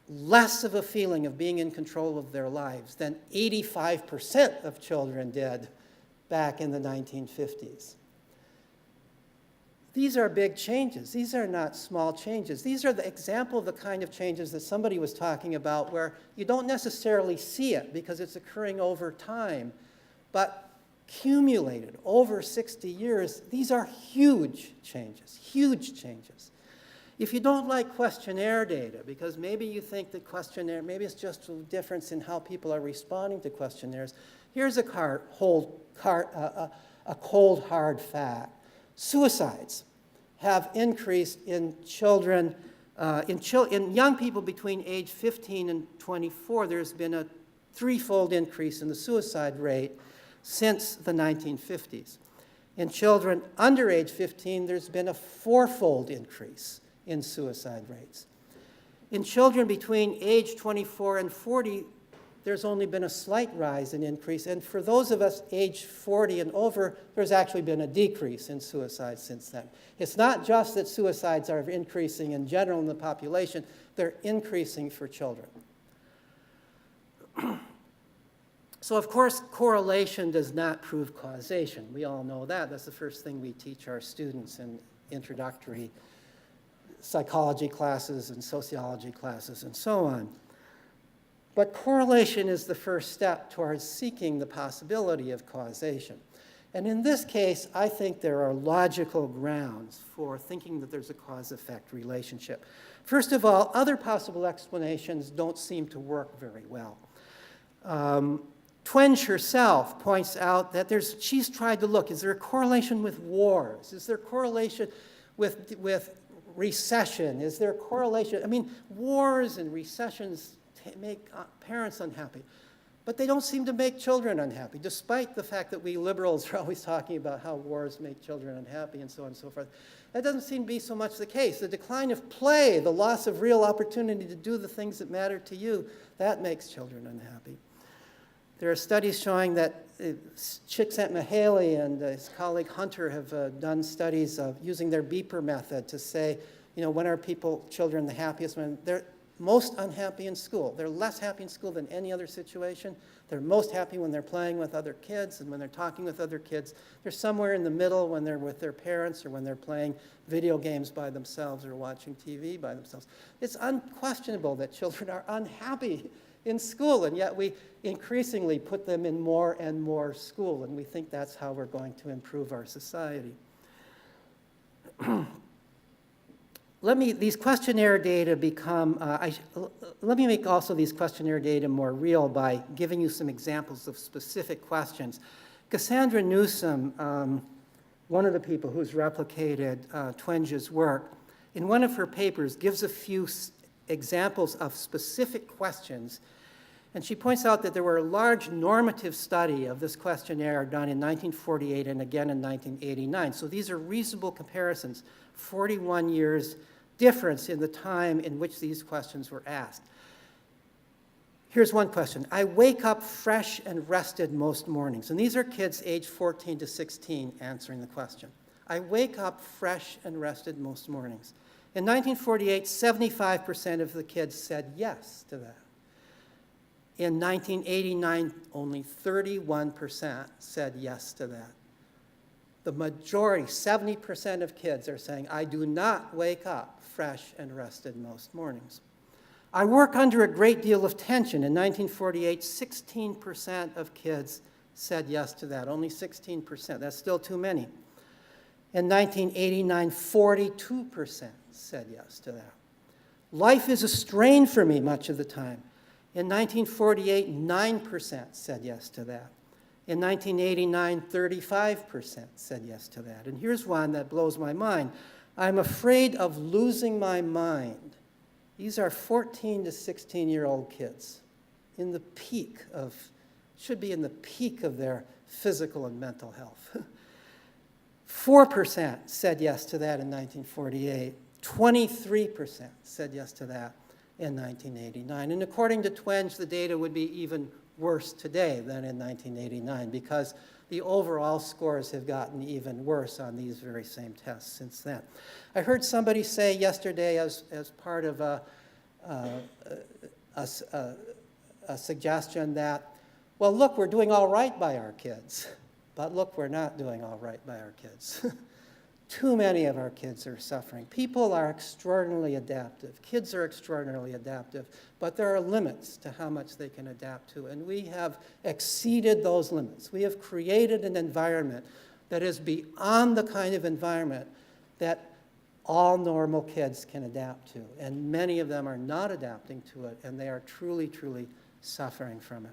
Speaker 2: less of a feeling of being in control of their lives than 85% of children did back in the 1950s. These are big changes. These are not small changes. These are the example of the kind of changes that somebody was talking about where you don't necessarily see it because it's occurring over time, but accumulated over 60 years, these are huge changes, huge changes. If you don't like questionnaire data, because maybe you think that maybe it's just a difference in how people are responding to questionnaires, here's a cold, hard fact. Suicides have increased in children, in young people between age 15 and 24. There's been a 3-fold increase in the suicide rate since the 1950s. In children under age 15, there's been a 4-fold increase in suicide rates. In children between age 24 and 40, there's only been a slight rise in increase. And for those of us age 40 and over, there's actually been a decrease in suicide since then. It's not just that suicides are increasing in general in the population, they're increasing for children. So of course, correlation does not prove causation. We all know that. That's the first thing we teach our students in introductory psychology classes and sociology classes and so on. But correlation is the first step towards seeking the possibility of causation. And in this case, I think there are logical grounds for thinking that there's a cause-effect relationship. First of all, other possible explanations don't seem to work very well. Twenge herself points out that she's tried to look, is there a correlation with wars? Is there a correlation with recession? Is there a correlation? I mean, wars and recessions make parents unhappy, but they don't seem to make children unhappy, despite the fact that we liberals are always talking about how wars make children unhappy and so on and so forth. That doesn't seem to be so much the case. The decline of play, the loss of real opportunity to do the things that matter to you, that makes children unhappy. There are studies showing that Csikszentmihalyi and his colleague Hunter have done studies of using their beeper method to say, when are children the happiest? When they're most unhappy in school. They're less happy in school than any other situation. They're most happy when they're playing with other kids and when they're talking with other kids. They're somewhere in the middle when they're with their parents or when they're playing video games by themselves or watching TV by themselves. It's unquestionable that children are unhappy in school, and yet we increasingly put them in more and more school, and we think that's how we're going to improve our society. these questionnaire data become, let me make also these questionnaire data more real by giving you some examples of specific questions. Cassandra Newsom, one of the people who's replicated Twenge's work, in one of her papers gives a few examples of specific questions. And she points out that there were a large normative study of this questionnaire done in 1948 and again in 1989. So these are reasonable comparisons, 41 years difference in the time in which these questions were asked. Here's one question. I wake up fresh and rested most mornings. And these are kids aged 14 to 16 answering the question. I wake up fresh and rested most mornings. In 1948, 75% of the kids said yes to that. In 1989, only 31% said yes to that. The majority, 70% of kids are saying, I do not wake up fresh and rested most mornings. I work under a great deal of tension. In 1948, 16% of kids said yes to that, only 16%. That's still too many. In 1989, 42% said yes to that. Life is a strain for me much of the time. In 1948, 9% said yes to that. In 1989, 35% said yes to that. And here's one that blows my mind. I'm afraid of losing my mind. These are 14 to 16-year-old kids in the peak of, should be in the peak of their physical and mental health. 4% said yes to that in 1948. 23% said yes to that in 1989. And according to Twenge, the data would be even worse today than in 1989 because the overall scores have gotten even worse on these very same tests since then. I heard somebody say yesterday as part of a suggestion that, well, look, we're doing all right by our kids, but look, we're not doing all right by our kids. Too many of our kids are suffering. People are extraordinarily adaptive. Kids are extraordinarily adaptive, but there are limits to how much they can adapt to, and we have exceeded those limits. We have created an environment that is beyond the kind of environment that all normal kids can adapt to, and many of them are not adapting to it, and they are truly, truly suffering from it.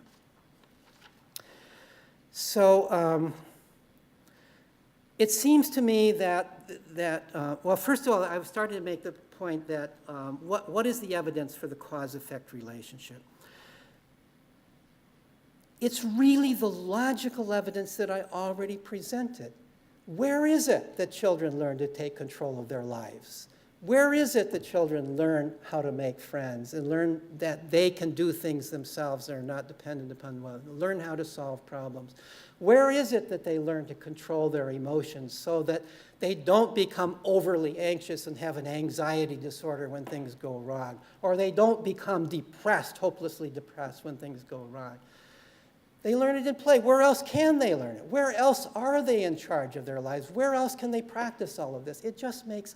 Speaker 2: So, it seems to me that well, first of all, I've started to make the point that what is the evidence for the cause-effect relationship? It's really the logical evidence that I already presented. Where is it that children learn to take control of their lives? Where is it that children learn how to make friends and learn that they can do things themselves and are not dependent upon one another, learn how to solve problems? Where is it that they learn to control their emotions so that they don't become overly anxious and have an anxiety disorder when things go wrong, or they don't become depressed, hopelessly depressed when things go wrong? They learn it in play. Where else can they learn it? Where else are they in charge of their lives? Where else can they practice all of this? It just makes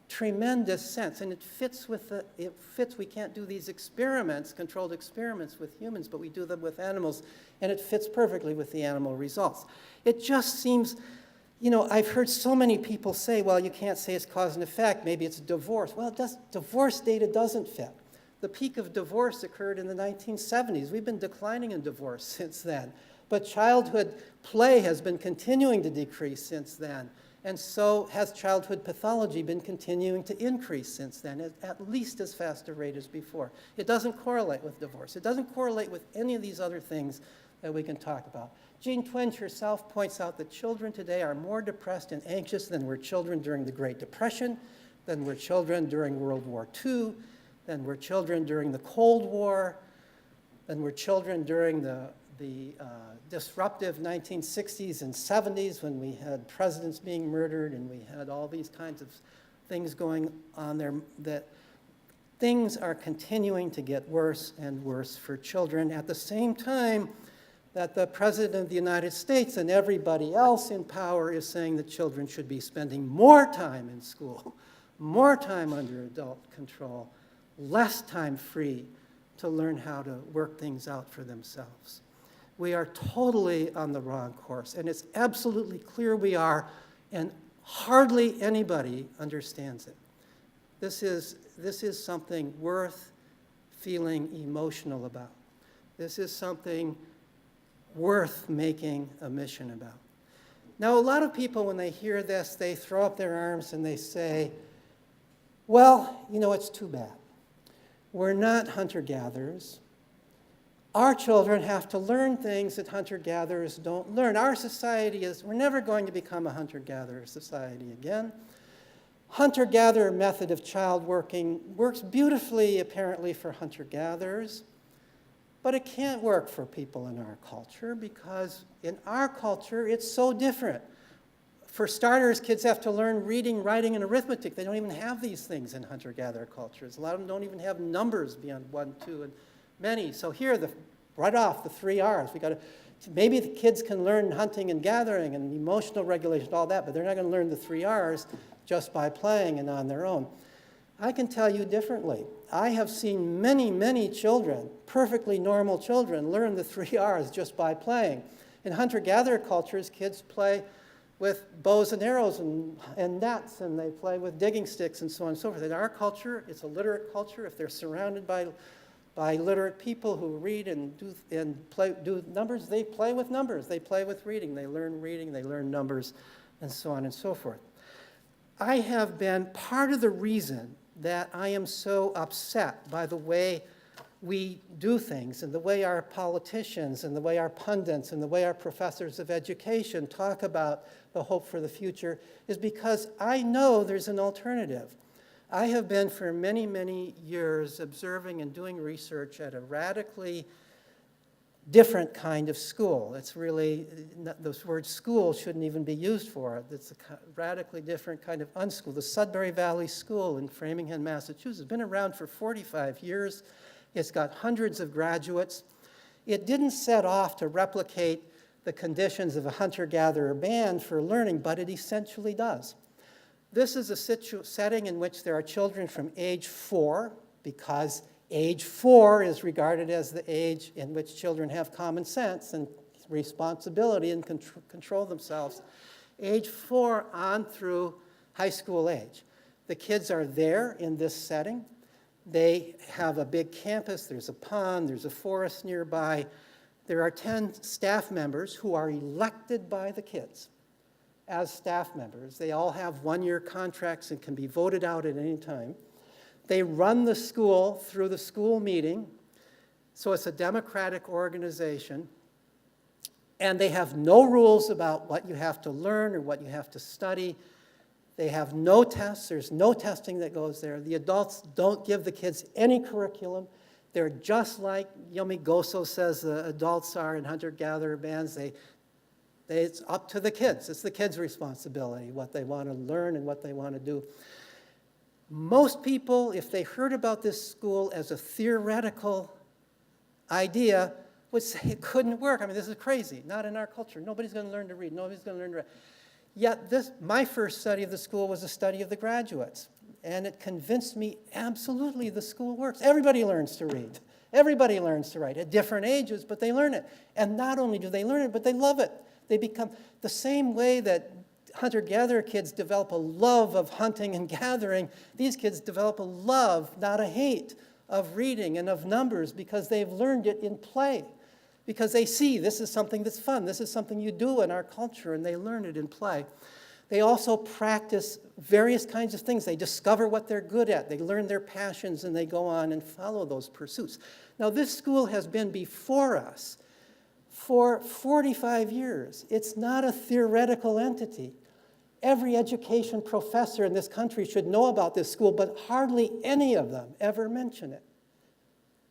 Speaker 2: tremendous sense, and it fits. We can't do these experiments, controlled experiments with humans, but we do them with animals, and it fits perfectly with the animal results. It just seems, I've heard so many people say, well, you can't say it's cause and effect, maybe it's divorce. Well, divorce data doesn't fit. The peak of divorce occurred in the 1970s. We've been declining in divorce since then, but childhood play has been continuing to decrease since then. And so has childhood pathology been continuing to increase since then, at least as fast a rate as before. It doesn't correlate with divorce. It doesn't correlate with any of these other things that we can talk about. Jean Twenge herself points out that children today are more depressed and anxious than were children during the Great Depression, than were children during World War II, than were children during the Cold War, than were children during the disruptive 1960s and 70s when we had presidents being murdered and we had all these kinds of things going on there, that things are continuing to get worse and worse for children at the same time that the President of the United States and everybody else in power is saying that children should be spending more time in school, more time under adult control, less time free to learn how to work things out for themselves. We are totally on the wrong course, and it's absolutely clear we are, and hardly anybody understands it. This is something worth feeling emotional about. This is something worth making a mission about. Now, a lot of people, when they hear this, they throw up their arms and they say, well, you know, it's too bad. We're not hunter-gatherers. Our children have to learn things that hunter-gatherers don't learn. Our society we're never going to become a hunter-gatherer society again. Hunter-gatherer method of child working works beautifully, apparently, for hunter-gatherers, but it can't work for people in our culture because in our culture, it's so different. For starters, kids have to learn reading, writing, and arithmetic. They don't even have these things in hunter-gatherer cultures. A lot of them don't even have numbers beyond 1, 2, and many. So here, right off, the 3 R's. Maybe the kids can learn hunting and gathering and emotional regulation, all that, but they're not going to learn the 3 R's just by playing and on their own. I can tell you differently. I have seen many, many children, perfectly normal children, learn the 3 R's just by playing. In hunter-gatherer cultures, kids play with bows and arrows and nets, and they play with digging sticks and so on and so forth. In our culture, it's a literate culture. If they're surrounded by literate people who read and do numbers, they play with numbers. They play with reading. They learn numbers, and so on and so forth. I have been part of the reason that I am so upset by the way we do things and the way our politicians and the way our pundits and the way our professors of education talk about the hope for the future is because I know there's an alternative. I have been for many, many years observing and doing research at a radically different kind of school. It's really, this word school shouldn't even be used for it. It's a radically different kind of unschool. The Sudbury Valley School in Framingham, Massachusetts, has been around for 45 years. It's got hundreds of graduates. It didn't set off to replicate the conditions of a hunter-gatherer band for learning, but it essentially does. This is a setting in which there are children from age 4, because age 4 is regarded as the age in which children have common sense and responsibility and control themselves. Age 4 on through high school age. The kids are there in this setting. They have a big campus. There's a pond. There's a forest nearby. There are 10 staff members who are elected by the kids as staff members. They all have one-year contracts and can be voted out at any time. They run the school through the school meeting, so it's a democratic organization, and they have no rules about what you have to learn or what you have to study. They have no tests. There's no testing that goes there. The adults don't give the kids any curriculum. They're just like Yomi Goso says the adults are in hunter-gatherer bands. It's up to the kids. It's the kids' responsibility, what they want to learn and what they want to do. Most people, if they heard about this school as a theoretical idea, would say it couldn't work. I mean, this is crazy. Not in our culture. Nobody's going to learn to read. Nobody's going to learn to write. Yet my first study of the school was a study of the graduates. And it convinced me absolutely the school works. Everybody learns to read. Everybody learns to write at different ages, but they learn it. And not only do they learn it, but they love it. They become the same way that hunter-gatherer kids develop a love of hunting and gathering. These kids develop a love, not a hate, of reading and of numbers because they've learned it in play. Because they see this is something that's fun. This is something you do in our culture, and they learn it in play. They also practice various kinds of things. They discover what they're good at. They learn their passions, and they go on and follow those pursuits. Now, this school has been before us for 45 years. It's not a theoretical entity. Every education professor in this country should know about this school, but hardly any of them ever mention it.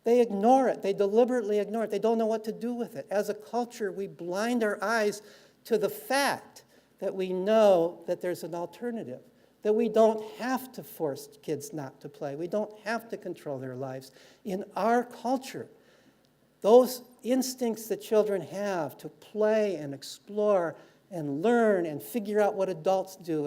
Speaker 2: They ignore it. They deliberately ignore it. They don't know what to do with it. As a culture, we blind our eyes to the fact that we know that there's an alternative, that we don't have to force kids not to play. We don't have to control their lives. In our culture, those instincts that children have to play and explore and learn and figure out what adults do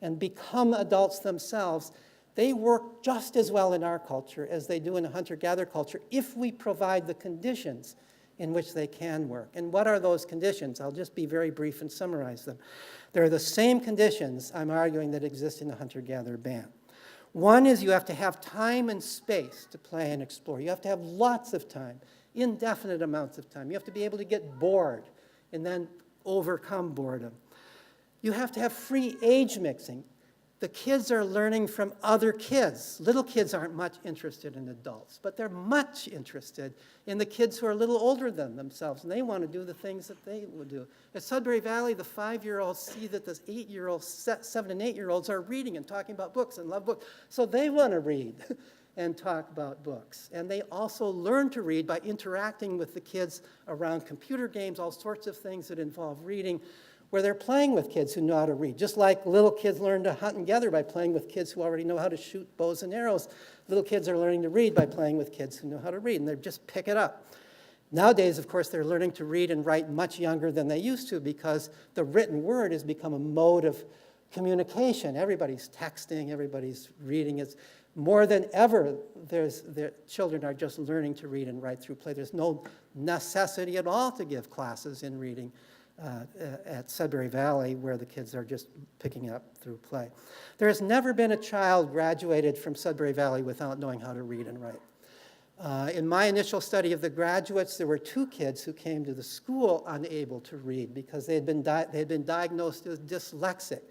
Speaker 2: and become adults themselves, they work just as well in our culture as they do in a hunter-gatherer culture if we provide the conditions in which they can work. And what are those conditions? I'll just be very brief and summarize them. They're the same conditions, I'm arguing, that exist in the hunter-gatherer band. One is you have to have time and space to play and explore. You have to have lots of time, indefinite amounts of time. You have to be able to get bored and then overcome boredom. You have to have free age mixing. The kids are learning from other kids. Little kids aren't much interested in adults, but they're much interested in the kids who are a little older than themselves, and they want to do the things that they would do. At Sudbury Valley, the 5-year-olds see that the 8-year-olds, 7 and 8-year-olds are reading and talking about books and love books, so they want to read and talk about books. And they also learn to read by interacting with the kids around computer games, all sorts of things that involve reading, where they're playing with kids who know how to read. Just like little kids learn to hunt and gather by playing with kids who already know how to shoot bows and arrows, little kids are learning to read by playing with kids who know how to read, and they just pick it up. Nowadays, of course, they're learning to read and write much younger than they used to because the written word has become a mode of communication. Everybody's texting, everybody's reading. It's more than ever, children are just learning to read and write through play. There's no necessity at all to give classes in reading at Sudbury Valley, where the kids are just picking up through play. There has never been a child graduated from Sudbury Valley without knowing how to read and write. In my initial study of the graduates, there were 2 kids who came to the school unable to read because they had been diagnosed as dyslexic.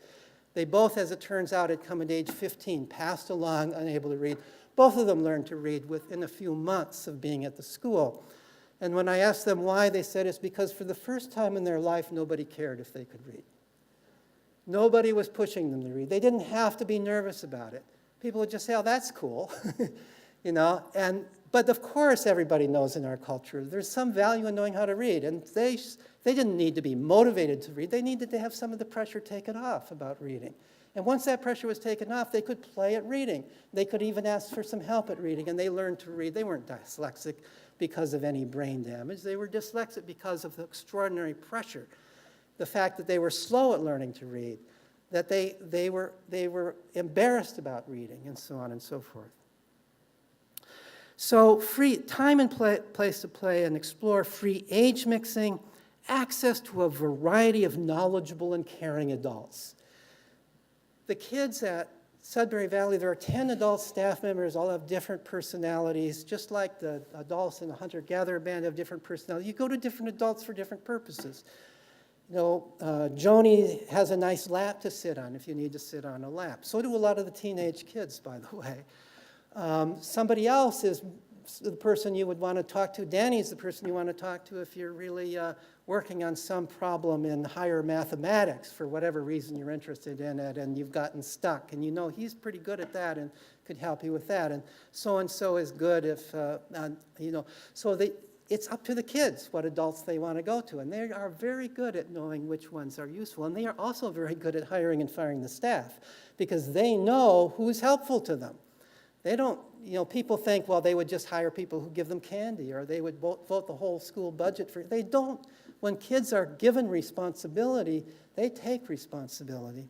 Speaker 2: They both, as it turns out, had come at age 15, passed along, unable to read. Both of them learned to read within a few months of being at the school. And when I asked them why, they said it's because for the first time in their life, nobody cared if they could read. Nobody was pushing them to read. They didn't have to be nervous about it. People would just say, oh, that's cool, you know. But of course, everybody knows in our culture there's some value in knowing how to read. And they didn't need to be motivated to read. They needed to have some of the pressure taken off about reading. And once that pressure was taken off, they could play at reading. They could even ask for some help at reading, and they learned to read. They weren't dyslexic because of any brain damage. They were dyslexic because of the extraordinary pressure, the fact that they were slow at learning to read, that they were embarrassed about reading, and so on and so forth. So free time and place to play and explore, free age mixing, access to a variety of knowledgeable and caring adults. The kids at Sudbury Valley, there are 10 adult staff members, all have different personalities, just like the adults in the hunter-gatherer band have different personalities. You go to different adults for different purposes. You know, Joni has a nice lap to sit on if you need to sit on a lap. So do a lot of the teenage kids, by the way. Somebody else is the person you would want to talk to. Danny's the person you want to talk to if you're really working on some problem in higher mathematics for whatever reason you're interested in it and you've gotten stuck. And you know he's pretty good at that and could help you with that. And so is good if, you know. So it's up to the kids what adults they want to go to. And they are very good at knowing which ones are useful. And they are also very good at hiring and firing the staff because they know who's helpful to them. They don't, you know, people think, well, they would just hire people who give them candy or they would vote the whole school budget for it. They don't. When kids are given responsibility, they take responsibility.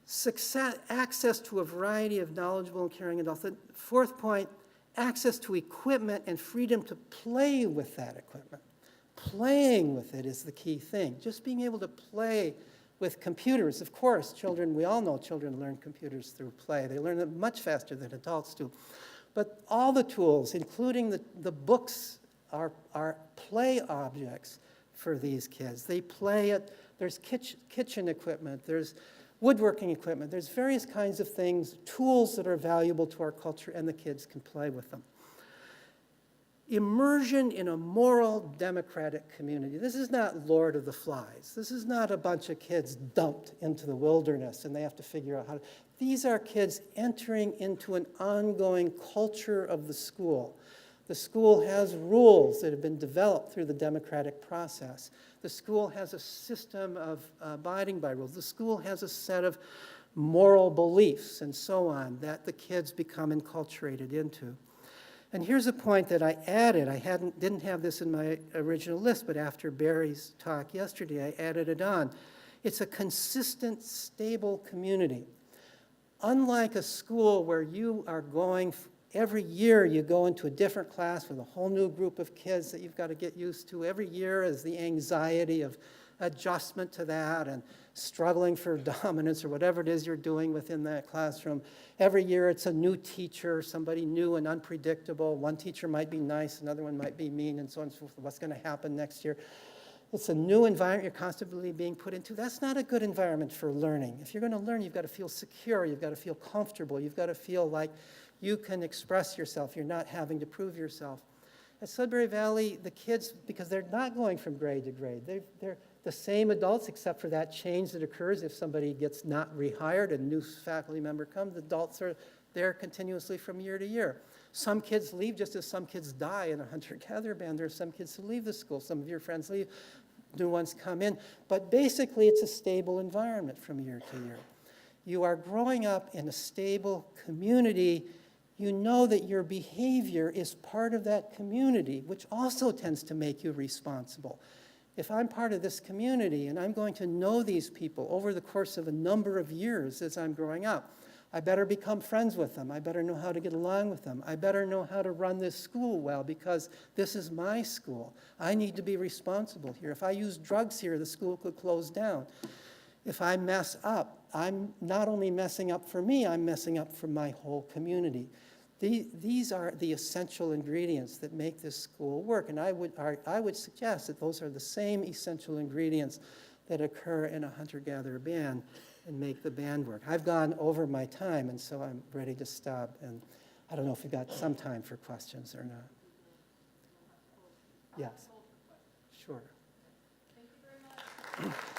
Speaker 2: Success, access to a variety of knowledgeable and caring adults. The 4th point, access to equipment and freedom to play with that equipment. Playing with it is the key thing. Just being able to play with computers. Of course, children, we all know children learn computers through play. They learn them much faster than adults do. But all the tools, including the books, are play objects for these kids. They play at, there's kitchen equipment, there's woodworking equipment, there's various kinds of things, tools that are valuable to our culture, and the kids can play with them. Immersion in a moral, democratic community. This is not Lord of the Flies. This is not a bunch of kids dumped into the wilderness and they have to figure out how to. These are kids entering into an ongoing culture of the school. The school has rules that have been developed through the democratic process. The school has a system of abiding by rules. The school has a set of moral beliefs and so on that the kids become enculturated into. And here's a point that I added. I didn't have this in my original list, but after Barry's talk yesterday, I added it on. It's a consistent, stable community. Unlike a school where you are going, every year you go into a different class with a whole new group of kids that you've got to get used to. Every year is the anxiety of adjustment to that and struggling for dominance or whatever it is you're doing within that classroom. Every year it's a new teacher, somebody new and unpredictable. One teacher might be nice, another one might be mean, and so on and so forth. What's going to happen next year? It's a new environment you're constantly being put into. That's not a good environment for learning. If you're going to learn, you've got to feel secure, you've got to feel comfortable, you've got to feel like you can express yourself, you're not having to prove yourself. At Sudbury Valley, the kids, because they're not going from grade to grade, they're the same adults except for that change that occurs if somebody gets not rehired and a new faculty member comes. The adults are there continuously from year to year. Some kids leave just as some kids die in a hunter-gatherer band. There are some kids who leave the school. Some of your friends leave, new ones come in. But basically, it's a stable environment from year to year. You are growing up in a stable community. You know that your behavior is part of that community, which also tends to make you responsible. If I'm part of this community and I'm going to know these people over the course of a number of years as I'm growing up, I better become friends with them. I better know how to get along with them. I better know how to run this school well because this is my school. I need to be responsible here. If I use drugs here, the school could close down. If I mess up, I'm not only messing up for me, I'm messing up for my whole community. These are the essential ingredients that make this school work, and I would suggest that those are the same essential ingredients that occur in a hunter-gatherer band and make the band work. I've gone over my time, and so I'm ready to stop, and I don't know if we've got some time for questions or not. Yes. Sure.
Speaker 1: Thank you very much.